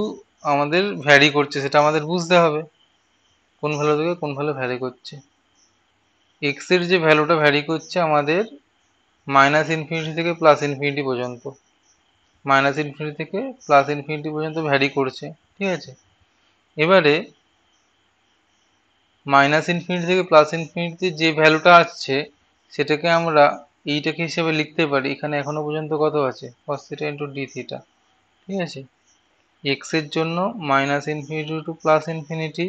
আমাদের ভ্যারি করছে সেটা আমাদের বুঝতে হবে, কোন ভ্যালু থেকে কোন ভ্যালু ভ্যারি করছে। এক্স এর যে ভ্যালুটা ভ্যারি করছে আমাদের -∞ থেকে +∞ পর্যন্ত, -∞ থেকে +∞ পর্যন্ত ভ্যারি করছে, ঠিক আছে। এবারে -∞ থেকে +∞ যে ভ্যালুটা আসছে সেটাকে আমরা এইটাকে হিসেবে লিখতে পারি, এখানে এখনো পর্যন্ত কত আছে cos theta into d theta, ঠিক আছে। এক্স এর জন্য minus infinity to plus infinity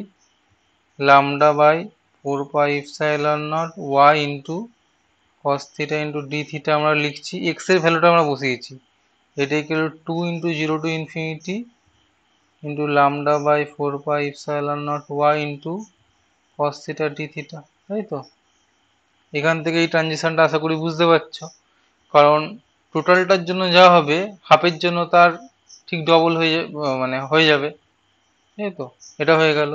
lambda by 4 pi epsilon naught y into cos theta into d theta আমরা লিখছি, এক্স এর ভ্যালুটা আমরা বসিয়েছি, এটা equal 2 into 0 to infinity into lambda by 4 pi epsilon naught y into cos theta d theta, তাই তো। এখান থেকে এই ট্রানজিশনটা আশা করি বুঝতে পারছো, কারণ টোটালটার জন্য যা হবে হাফের জন্য তার ঠিক ডবল হয়ে মানে হয়ে যাবে, তাই তো। এটা হয়ে গেল।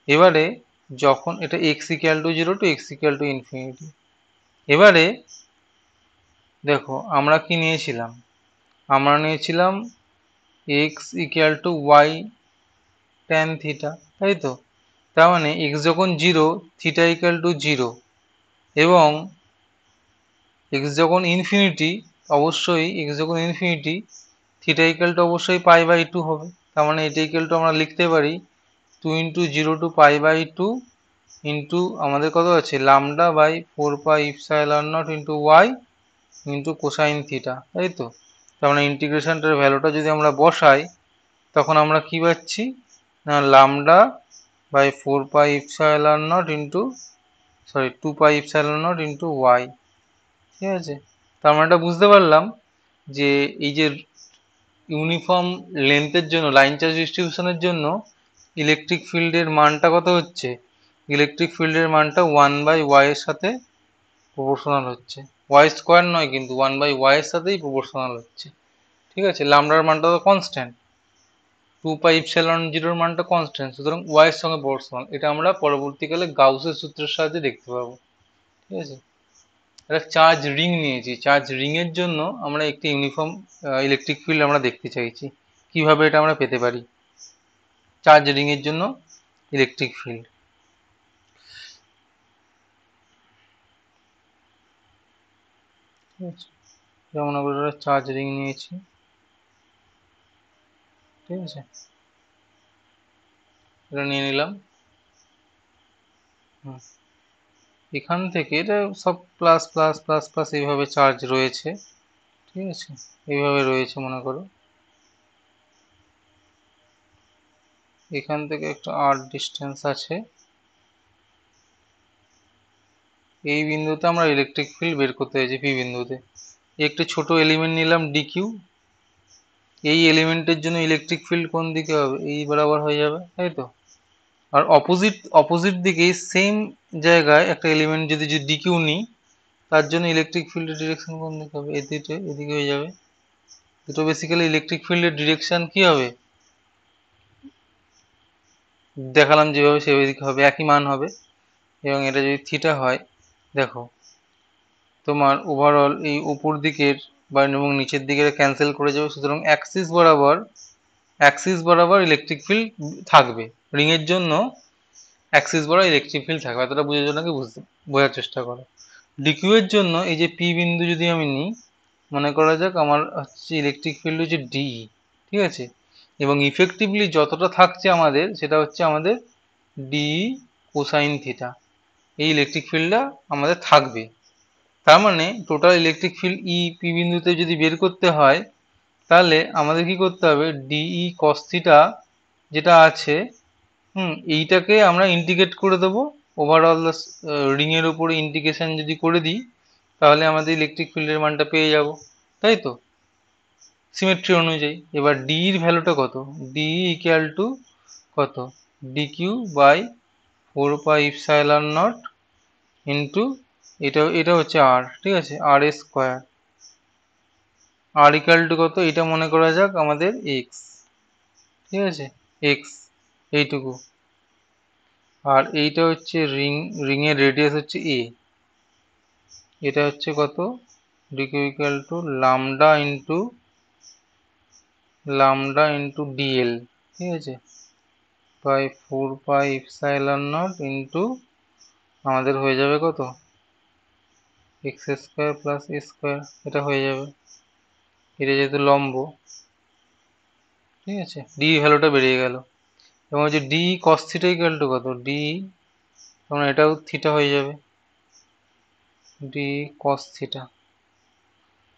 এবারে যখন এটা x equal to 0 to x equal to infinity, এবারে দেখো আমরা কি নিয়েছিলাম, আমরা নিয়েছিলাম x equal to y tan theta, তাই তো। তার মানে এক্স যখন 0 থিটা ইকুয়াল টু 0 এবং এক্স যখন ইনফিনিটি, অবশ্যই এক্স যখন ইনফিনিটি থিটা ইকুয়াল টু অবশ্যই পাই বাই 2 হবে। তার মানে এটা ইকুয়াল টু আমরা লিখতে পারি 2 into 0 to pi by 2 into আমাদের কত আছে lambda by 4 pi epsilon naught into y into cosine theta, তাই তো। তার মানে ইন্টিগ্রেশনটার ভ্যালুটা যদি আমরা বসাই তখন আমরা কি পাচ্ছি না lambda by 4 pi epsilon naught into 2 pi epsilon naught into y, ঠিক আছে। তার মানে এটা বুঝতে পারলাম যে এই যে ইউনিফর্ম লেন্থের জন্য লাইন চার্জ ডিস্ট্রিবিউশনের জন্য ইলেকট্রিক ফিল্ডের মানটা কত হচ্ছে, ইলেকট্রিক ফিল্ডের মানটা 1/y এর সাথে প্রপোর্শনাল হচ্ছে, ওয়াই স্কোয়ার নয় কিন্তু 1/y এর সাথেই প্রপোর্শনাল হচ্ছে, ঠিক আছে। লামডার মানটা তো কনস্ট্যান্ট, 2 পাই ইপসিলন জিরোর মানটা কনস্ট্যান্ট, সুতরাং ওয়াই এর সঙ্গে প্রপোর্শনাল। এটা আমরা পরবর্তীকালে গাউসের সূত্রের সাহায্যে দেখতে পাবো, ঠিক আছে। একটা চার্জ রিং নিয়েছি, চার্জ রিং এর জন্য আমরা একটি ইউনিফর্ম ইলেকট্রিক ফিল্ড আমরা দেখতে চাইছি, কিভাবে এটা আমরা পেতে পারি চার্জ রিং এর জন্য ইলেকট্রিক ফিল্ড। ঠিক আছে, যেমন আমরা চার্জ রিং নিয়েছি, ঠিক আছে, এটা নিয়ে নিলাম। এখান থেকে এটা সব প্লাস প্লাস প্লাস প্লাস এইভাবে চার্জ রয়েছে, ঠিক আছে, এইভাবে রয়েছে মনে করো। এখান থেকে একটা আর ডিস্টেন্স আছে, এই বিন্দুতে আমরা ইলেকট্রিক ফিল্ড বের করতে চাইছি, পি বিন্দুতে। একটি ছোট এলিমেন্ট নিলাম ডি কিউ, এই এলিমেন্টের জন্য ইলেকট্রিক ফিল্ড কোন দিকে হবে, এই বরাবর হয়ে যাবে, তাই তো। আর অপোজিট দিকে সেম জায়গায় একটা এলিমেন্ট যদি ডি কিউ নিই, তার জন্য ইলেকট্রিক ফিল্ডের ডিরেকশন কোন দিকে হবে, এদিকে হয়ে যাবে। দুটো বেসিক্যালি ইলেকট্রিক ফিল্ডের ডিরেকশন কি হবে দেখালাম যেভাবে, সেদিকে হবে, একই মান হবে। এবং এটা যদি থিটা হয়, দেখো তোমার ওভারঅল এই উপর দিকের বা এবং নিচের দিকে ক্যান্সেল করে যাবে, সুতরাং অ্যাক্সিস বরাবর ইলেকট্রিক ফিল্ড থাকবে, রিং এর জন্য অ্যাক্সিস বরাবর ইলেকট্রিক ফিল্ড থাকবে। এতটা বুঝার জন্য কি বোঝার চেষ্টা করো। ডিকিউ এর জন্য এই যে পি বিন্দু যদি আমি নিই, মনে করা যাক আমার হচ্ছে ইলেকট্রিক ফিল্ড হচ্ছে ডি, ঠিক আছে, এবং ইফেক্টিভলি যতটা থাকছে আমাদের সেটা হচ্ছে আমাদের ডি কোসাইন থিটা, এই ইলেকট্রিক ফিল্ডটা আমাদের থাকবে। তার মানে total electric field E P বিন্দুতে যদি বের করতে হয়, তাহলে আমাদের কি করতে হবে, ডিই কস থিটা যেটা আছে, এইটাকে আমরা ইন্টিগ্রেট করে দেবো ওভারঅল রিং এর উপরে ইন্টিগ্রেশন যদি করে দিই, তাহলে আমাদের ইলেকট্রিক ফিল্ডের মানটা পেয়ে যাব, তাই তো, সিমেট্রি অনুযায়ী। এবার ডি এর ভ্যালুটা কত, ডি ইকুয়াল টু কত, d q by 4 pi epsilon naught into এটা হচ্ছে আর, ঠিক আছে, r a square. R equal to কত, এটা মনে করা যাক আমাদের এক্স, ঠিক আছে, এক্স এইটুকু। আর এইটা হচ্ছে রিং এর রেডিয়াস হচ্ছে এ, এটা হচ্ছে কত, dq equal to lambda into dl, ঠিক আছে, by 4 pi epsilon naught into আমাদের হয়ে যাবে কত, x square plus a square, এটা হয়ে যাবে। এটা যেহেতু লম্ব, ঠিক আছে, ডি ভ্যালুটা বেরিয়ে গেল। এবং হচ্ছে D cos theta equal to কত, ডি, তখন এটাও থিটা হয়ে যাবে, D cos theta,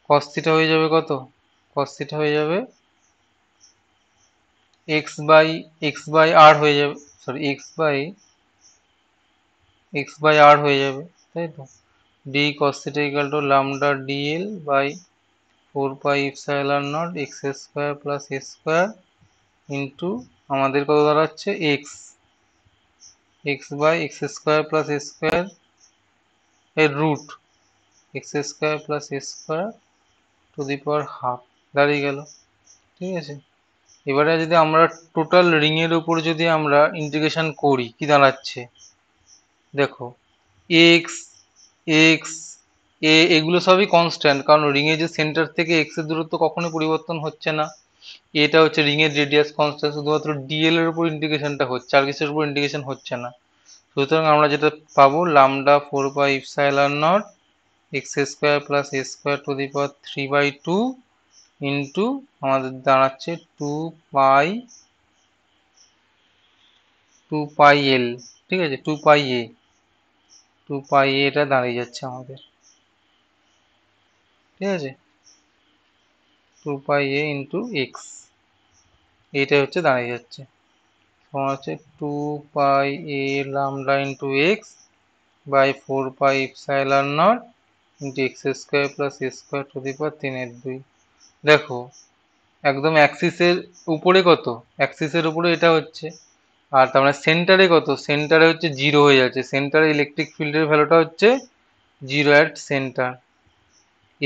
cos theta হয়ে যাবে কত, cos থিটা হয়ে যাবে x বাই r হয়ে যাবে, সরি x বাই r হয়ে যাবে, তাই তো। d cos theta equal to lambda dl by 4 pi epsilon naught x square plus a square into আমাদের কত দাঁড়াচ্ছে x by x square plus a square এর root x square plus a square to the power half দাঁড়িয়ে গেল, ঠিক আছে। এবারে যদি আমরা টোটাল রিং এর উপর যদি আমরা ইন্টিগ্রেশন করি কি দাঁড়াচ্ছে দেখো, x x a এগুলো সবই কনস্ট্যান্ট, কারণ রিং এর যে সেন্টার থেকে x এর দূরত্ব কখনোই পরিবর্তন হচ্ছে না। এটা হচ্ছে রিং এর রেডিয়াস কনস্ট্যান্ট, শুধুমাত্র dl এর উপর ইন্টিগ্রেশনটা হচ্ছে, আর কিছুর উপর ইন্টিগ্রেশন হচ্ছে না। সুতরাং আমরা যেটা পাবো lambda 4 pi epsilon naught x square plus a square to the power 3/2 into আমাদের দাঁড়াচ্ছে 2 pi l, ঠিক আছে, 2 pi a এটা দাঁড়িয়ে যাচ্ছে আমাদের, ঠিক আছে, 2 pi a ইন্টু x এইটা হচ্ছে দাঁড়িয়ে যাচ্ছে, সমান হচ্ছে 2 pi a lambda into x by 4 pi epsilon naught into x square plus a square to the power 3/2। দেখো একদম অ্যাক্সিসের উপরে কত, অ্যাক্সিসের উপরে এটা হচ্ছে, আর তার মানে সেন্টারে কত, সেন্টারে হচ্ছে 0 হয়ে যাচ্ছে, সেন্টারে ইলেকট্রিক ফিল্ডের ভ্যালুটা হচ্ছে 0 অ্যাট সেন্টার।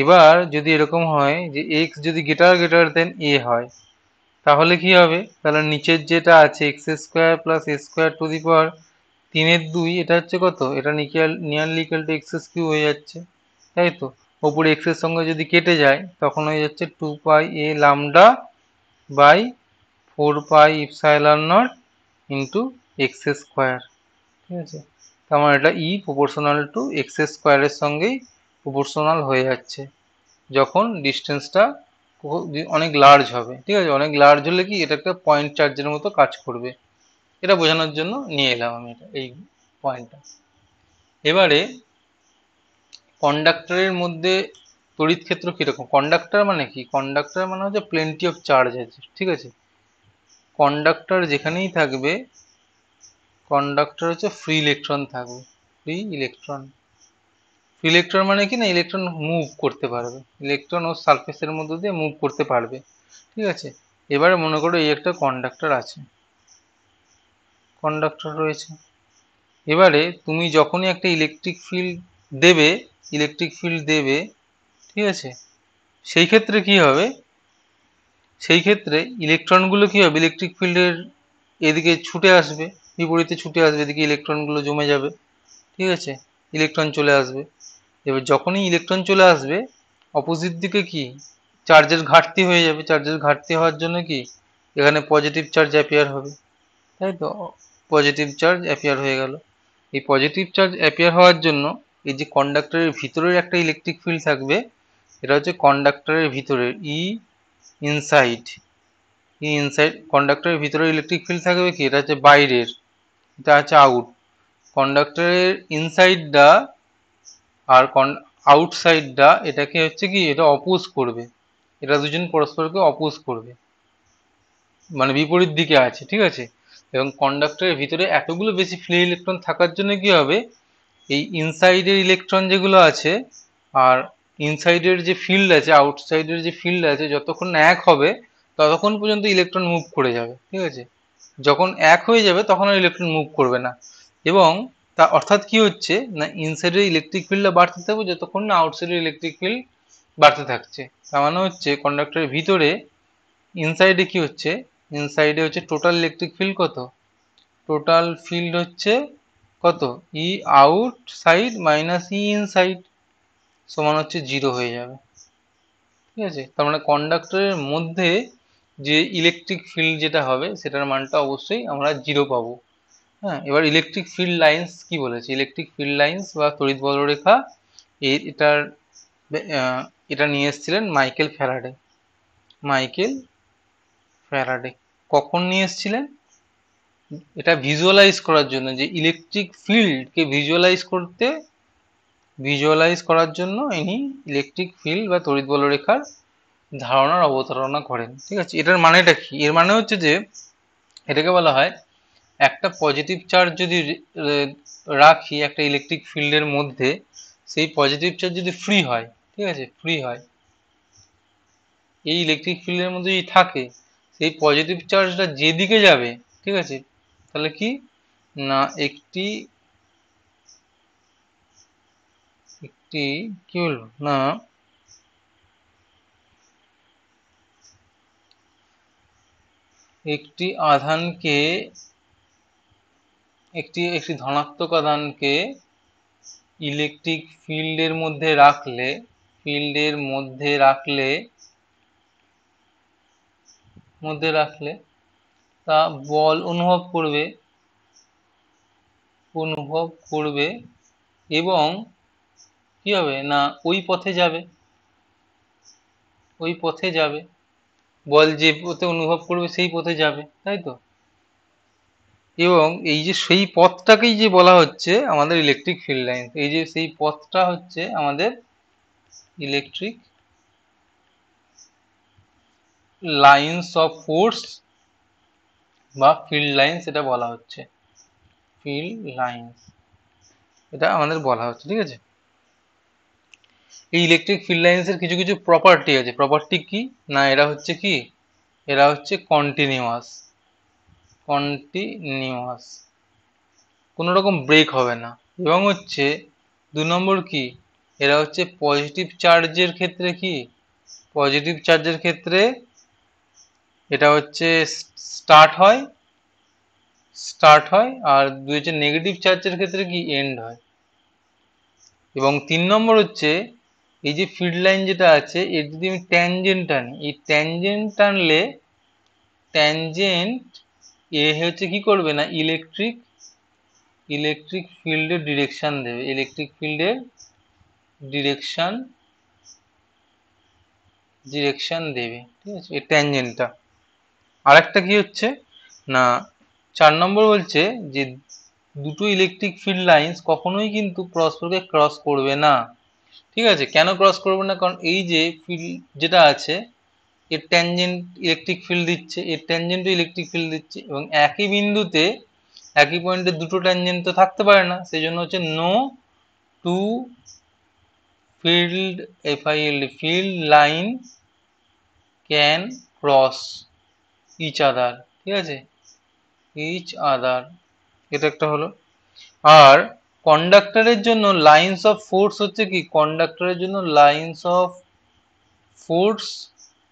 এবার যদি এরকম হয় যে x যদি গ্রেটার দেন a হয়, তাহলে কি হবে, তাহলে নিচের যেটা আছে x square plus a square to the power 3/2 এটা হচ্ছে কত, এটা nearly equal to x cube হয়ে যাচ্ছে, তাই তো। ওপরে x এর সঙ্গে যদি কেটে যায় তখন হয়ে যাচ্ছে 2 pi a lambda by 4 pi epsilon naught into x square, ঠিক আছে। তার মানে এটা e প্রপোর্শনাল টু x স্কোয়ারের সঙ্গেই প্রপোর্শনাল হয়ে যাচ্ছে যখন ডিস্টেন্সটা অনেক লার্জ হবে, ঠিক আছে। অনেক লার্জ হলে কি এটা একটা পয়েন্ট চার্জের মতো কাজ করবে, এটা বোঝানোর জন্য নিয়ে এলাম আমি এটা এই পয়েন্টটা। এবারে কন্ডাক্টরের মধ্যে তড়িৎ ক্ষেত্র কিরকম, কন্ডাক্টর মানে কি, কন্ডাক্টর মানে হচ্ছে প্লেন্টি অফ চার্জ আছে, ঠিক আছে। কন্ডাক্টর যেখানেই থাকবে, কন্ডাক্টর হচ্ছে ফ্রি ইলেকট্রন থাকবে, ফ্রি ইলেকট্রন মানে কি না, ইলেকট্রন মুভ করতে পারবে, ইলেকট্রন ও সারফেসের মধ্যে দিয়ে মুভ করতে পারবে, ঠিক আছে। এবারে মনে করো এই একটা কন্ডাক্টর আছে, কন্ডাক্টর রয়েছে। এবারে তুমি যখনই একটা ইলেকট্রিক ফিল্ড দেবে, ঠিক আছে, সেই ক্ষেত্রে কি হবে, সেই ক্ষেত্রে ইলেকট্রনগুলো কি হবে, ইলেকট্রিক ফিল্ডের এদিকে ছুটে আসবে, বিপরীতে ছুটে আসবে, এদিকে ইলেকট্রনগুলো জমে যাবে, ঠিক আছে, ইলেকট্রন চলে আসবে। এবার যখনই ইলেকট্রন চলে আসবে অপোজিট দিকে কি চার্জের ঘাটতি হয়ে যাবে, চার্জের ঘাটতি হওয়ার জন্য কি এখানে পজিটিভ চার্জ অ্যাপিয়ার হবে, তাই তো, পজিটিভ চার্জ অ্যাপিয়ার হয়ে গেল। এই পজিটিভ চার্জ অ্যাপিয়ার হওয়ার জন্য এই যে কন্ডাক্টরের ভিতরের একটা ইলেকট্রিক ফিল্ড থাকবে, এটা হচ্ছে কন্ডাক্টরের ভিতরে ইনসাইড ইনসাইড কন্ডাক্টরের ভিতরে ইলেকট্রিক ফিল্ড থাকবে কি, এটা হচ্ছে বাইরের, এটা হচ্ছে আউট। কন্ডাক্টরের ইনসাইডটা আর আউটসাইডটা এটাকে হচ্ছে কি, এটা অপোজ করবে, এটা দুজন পরস্পরকে অপোজ করবে, মানে বিপরীত দিকে আছে, ঠিক আছে। এবং কন্ডাক্টরের ভিতরে এতগুলো বেশি ফ্রি ইলেকট্রন থাকার জন্য কি হবে, এই ইনসাইডের ইলেকট্রন যেগুলো আছে আর ইনসাইডের যে ফিল্ড আছে, আউটসাইডের যে ফিল্ড আছে, যতক্ষণ না এক হবে ততক্ষণ পর্যন্ত ইলেকট্রন মুভ করে যাবে, ঠিক আছে। যখন এক হয়ে যাবে তখন আর ইলেকট্রন মুভ করবে না। এবং তা অর্থাৎ কি হচ্ছে না, ইনসাইডের ইলেকট্রিক ফিল্ডটা বাড়তে থাকবে যতক্ষণ না আউটসাইডের ইলেকট্রিক ফিল্ড বাড়তে থাকছে। তার মানে হচ্ছে কন্ডাক্টরের ভিতরে ইনসাইডে কি হচ্ছে, ইনসাইডে হচ্ছে টোটাল ইলেকট্রিক ফিল্ড কত, টোটাল ফিল্ড হচ্ছে কত, ই আউটসাইড মাইনাস ই ইনসাইড সমান হচ্ছে 0 হয়ে যাবে, ঠিক আছে। তার মানে কন্ডাক্টরের মধ্যে যে ইলেকট্রিক ফিল্ড যেটা হবে সেটার মানটা অবশ্যই আমরা 0 পাবো। হ্যাঁ, এবার ইলেকট্রিক ফিল্ড লাইন্স কি বলেছে, ইলেকট্রিক ফিল্ড লাইন্স বা তড়িৎ বলরেখা এটার এটা নিয়ে এসেছিলেন মাইকেল ফ্যারাডে। কখন নিয়ে এসেছিলেন, এটা ভিজুয়ালাইজ করার জন্য, যে ইলেকট্রিক ফিল্ডকে ভিজুয়ালাইজ করতে ভিজুয়ালাইজ করার জন্য ইনি ইলেকট্রিক ফিল্ড বা তড়িৎ বলরেখার ধারণার অবতারণা করেন। ঠিক আছে, এটার মানেটা কি? এর মানে হচ্ছে যে এটাকে বলা হয় একটা পজিটিভ চার্জ যদি রাখি একটা ইলেকট্রিক ফিল্ডের মধ্যে, সেই পজিটিভ চার্জ যদি ফ্রি হয়, ঠিক আছে, ফ্রি হয়, এই ইলেকট্রিক ফিল্ডের মধ্যে যদি থাকে, সেই পজিটিভ চার্জটা যেদিকে যাবে, ঠিক আছে, তাহলে কি না একটি একটি কি বলবো না একটি আধানকে একটি একটি ধনাত্মক আধানকে ইলেকট্রিক ফিল্ডের মধ্যে রাখলে ফিল্ডের মধ্যে রাখলে তা বল অনুভব করবে এবং কি হবে না ওই পথে যাবে বল যে পথে অনুভব করবে সেই পথে যাবে, তাই তো? এবং এই যে সেই পথটাকেই যে বলা হচ্ছে আমাদের ইলেকট্রিক ফিল্ড লাইন, এই যে সেই পথটা হচ্ছে আমাদের ইলেকট্রিক লাইন্স অফ ফোর্স বা ফিল্ড লাইন্স, এটা বলা হচ্ছে ফিল্ড লাইন্স, এটা আমাদের বলা হচ্ছে। ঠিক আছে, এই ইলেকট্রিক ফিল্ড লাইন্স এর কিছু কিছু প্রপার্টি আছে। প্রপার্টি কি না এরা হচ্ছে কন্টিনিউয়াস, কোনো রকম ব্রেক হবে না। এবং হচ্ছে 2 নম্বর কি, এরা হচ্ছে পজিটিভ চার্জের ক্ষেত্রে এটা হচ্ছে স্টার্ট হয় আর হচ্ছে নেগেটিভ চার্জের ক্ষেত্রে কি এন্ড হয়। এবং 3 নম্বর হচ্ছে এই যে ফিল্ড লাইন যেটা আছে এর যদি আমি ট্যানজেন্ট টানি, এই ট্যানজেন্ট এ হচ্ছে কি করবে না ইলেকট্রিক ফিল্ডের ডিরেকশন দেবে, ডিরেকশন দেবে। ঠিক আছে, এই ট্যানজেন্টটা। আরেকটা কি হচ্ছে না 4 নম্বর বলছে যে দুটো ইলেকট্রিক ফিল্ড লাইন্স কখনোই কিন্তু পরস্পরকে ক্রস করবে না। ঠিক আছে, কেন ক্রস করবে না? কারণ এই যে ফিল্ড যেটা আছে এর ট্যানজেন্ট ইলেকট্রিক ফিল্ড দিচ্ছে, এর ট্যানজেন্টও ইলেকট্রিক ফিল্ড দিচ্ছে, এবং একই বিন্দুতে একই পয়েন্টে দুটো ট্যানজেন্ট তো থাকতে পারে না, সেই জন্য হচ্ছে no two field line can cross each other. ঠিক আছে, এটা একটা হলো। আর কন্ডাক্টরের জন্য লাইন্স অফ ফোর্স হচ্ছে কি, কন্ডাক্টরের জন্য লাইন্স অফ ফোর্স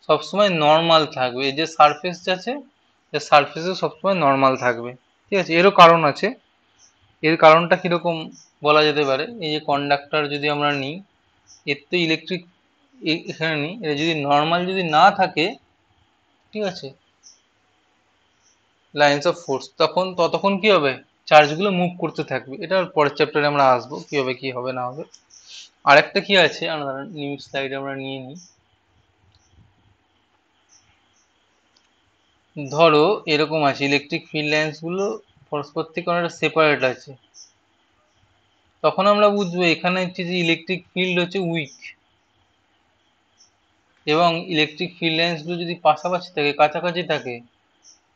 সবসময় নর্মাল থাকবে। এই যে সারফেস আছে এর সারফেসে সবসময় নর্মাল থাকবে। ঠিক আছে, এরও কারণ আছে। এর কারণটা কিরকম বলা যেতে পারে, এই যে কন্ডাক্টর যদি আমরা নিই, এর তো ইলেকট্রিক এখানে নিই, এটা যদি নর্মাল যদি না থাকে, ঠিক আছে, লাইন্স অফ ফোর্স, ততক্ষণ কি হবে, চার্জগুলো মুভ করতে থাকবে। এটা পরের চ্যাপ্টারে আমরা আসবো কিভাবে কি হবে না হবে। আরেকটা কি আছে আমরা নিউ স্লাইডে আমরা নিয়ে নিই। ধরো এরকম আছে, ইলেকট্রিক ফিল্ড লাইন্স গুলো পরস্পর থেকে অনেকটা সেপারেট আছে, তখন আমরা বুঝবো এখানে হচ্ছে যে ইলেকট্রিক ফিল্ড হচ্ছে উইক, এবং ইলেকট্রিক ফিল্ড লাইন্স গুলো যদি পাশাপাশি থাকে, কাছাকাছি থাকে,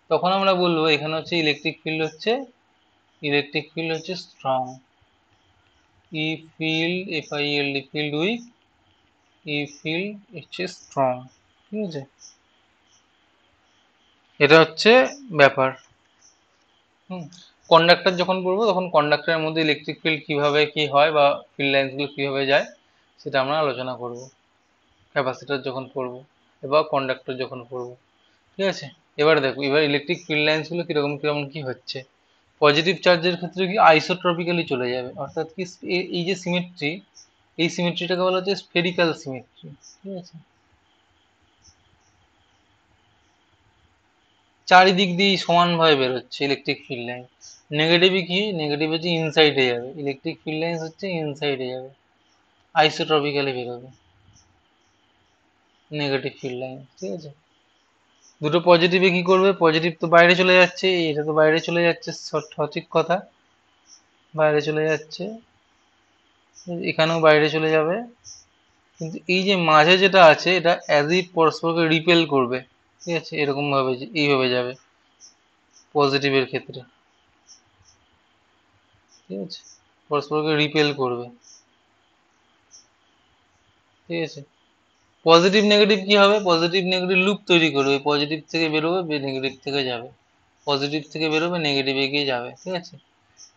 তখন আমরা বলবো এখানে হচ্ছে ইলেকট্রিক ফিল্ড হচ্ছে স্ট্রং। ফিল্ড উইক, ফিল্ড হচ্ছে স্ট্রং। ঠিক আছে, এটা হচ্ছে ব্যাপার। কন্ডাক্টর যখন পড়বো তখন কন্ডাক্টরের মধ্যে ইলেকট্রিক ফিল্ড কিভাবে কি হয় বা ফিল্ড লাইন্স গুলো কিভাবে যায় সেটা আমরা আলোচনা করব ক্যাপাসিটর যখন পড়বো এবার কন্ডাক্টর যখন পড়বো। ঠিক আছে, এবারে দেখো এবার ইলেকট্রিক ফিল্ড লাইন্স গুলো কিরকম কিরকম কি হচ্ছে। পজিটিভ চার্জের ক্ষেত্রে কি আইসোট্রপিক্যালি চলে যাবে, অর্থাৎ কি এই যে সিমেট্রি, এই সিমেট্রিটাকে বলা হচ্ছে স্ফেরিক্যাল সিমেট্রি। ঠিক আছে, চারিদিক দিয়ে সমানভাবে বেরোচ্ছে ইলেকট্রিক ফিল্ড লাইন। নেগেটিভ হচ্ছে ইনসাইডে যাবে, ইলেকট্রিক ফিল্ড লাইন হচ্ছে ইনসাইডে যাবে, আইসোট্রপিক্যালি বেরোবে নেগেটিভ ফিল্ড লাইন। ঠিক আছে, দুটো পজিটিভে কি করবে, পজিটিভ তো বাইরে চলে যাচ্ছে, এটা তো বাইরে চলে যাচ্ছে, সঠিক কথা, বাইরে চলে যাচ্ছে, এখানেও বাইরে চলে যাবে, কিন্তু এই যে মাঝে যেটা আছে এটা অ্যাজ ইফ পরস্পরকে রিপেল করবে, ঠিক আছে, এরকম ভাবে এইভাবে যাবে পজিটিভের ক্ষেত্রে, ঠিক আছে, পরস্পরকে রিপেল করবে, ঠিক আছে। পজিটিভ নেগেটিভ কি হবে, পজিটিভ নেগেটিভ লুপ তৈরি করবে, পজিটিভ থেকে বেরোবে নেগেটিভ থেকে যাবে, পজিটিভ থেকে বেরোবে নেগেটিভে গিয়ে যাবে, ঠিক আছে।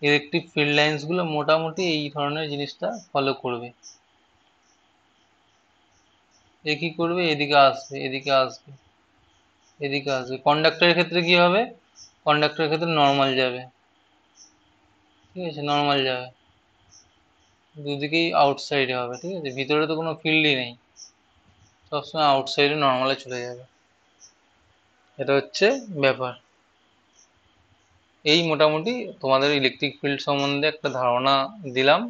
ইলেকট্রিক ফিল্ড লাইন্স গুলো মোটামুটি এই ধরনের জিনিসটা ফলো করবে। এ কি করবে, এদিকে আসবে, এদিকে আসবে, এদিকে আসবে। কন্ডাক্টরের ক্ষেত্রে কি হবে, কন্ডাক্টরের ক্ষেত্রে নর্মাল যাবে, ঠিক আছে, নর্মাল যাবে, দুদিকেই আউটসাইডে হবে, ঠিক আছে, ভিতরে তো কোনো ফিল্ডই নেই, সবসময় আউটসাইডে নর্মালে চলে যাবে। এটা হচ্ছে ব্যাপার। এই মোটামুটি তোমাদের ইলেকট্রিক ফিল্ড সম্বন্ধে একটা ধারণা দিলাম,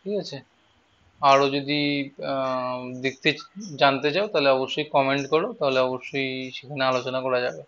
ঠিক আছে। আরো যদি দেখতে জানতে চাও তাহলে অবশ্যই কমেন্ট করো, তাহলে অবশ্যই সেখানে আলোচনা করা যাবে।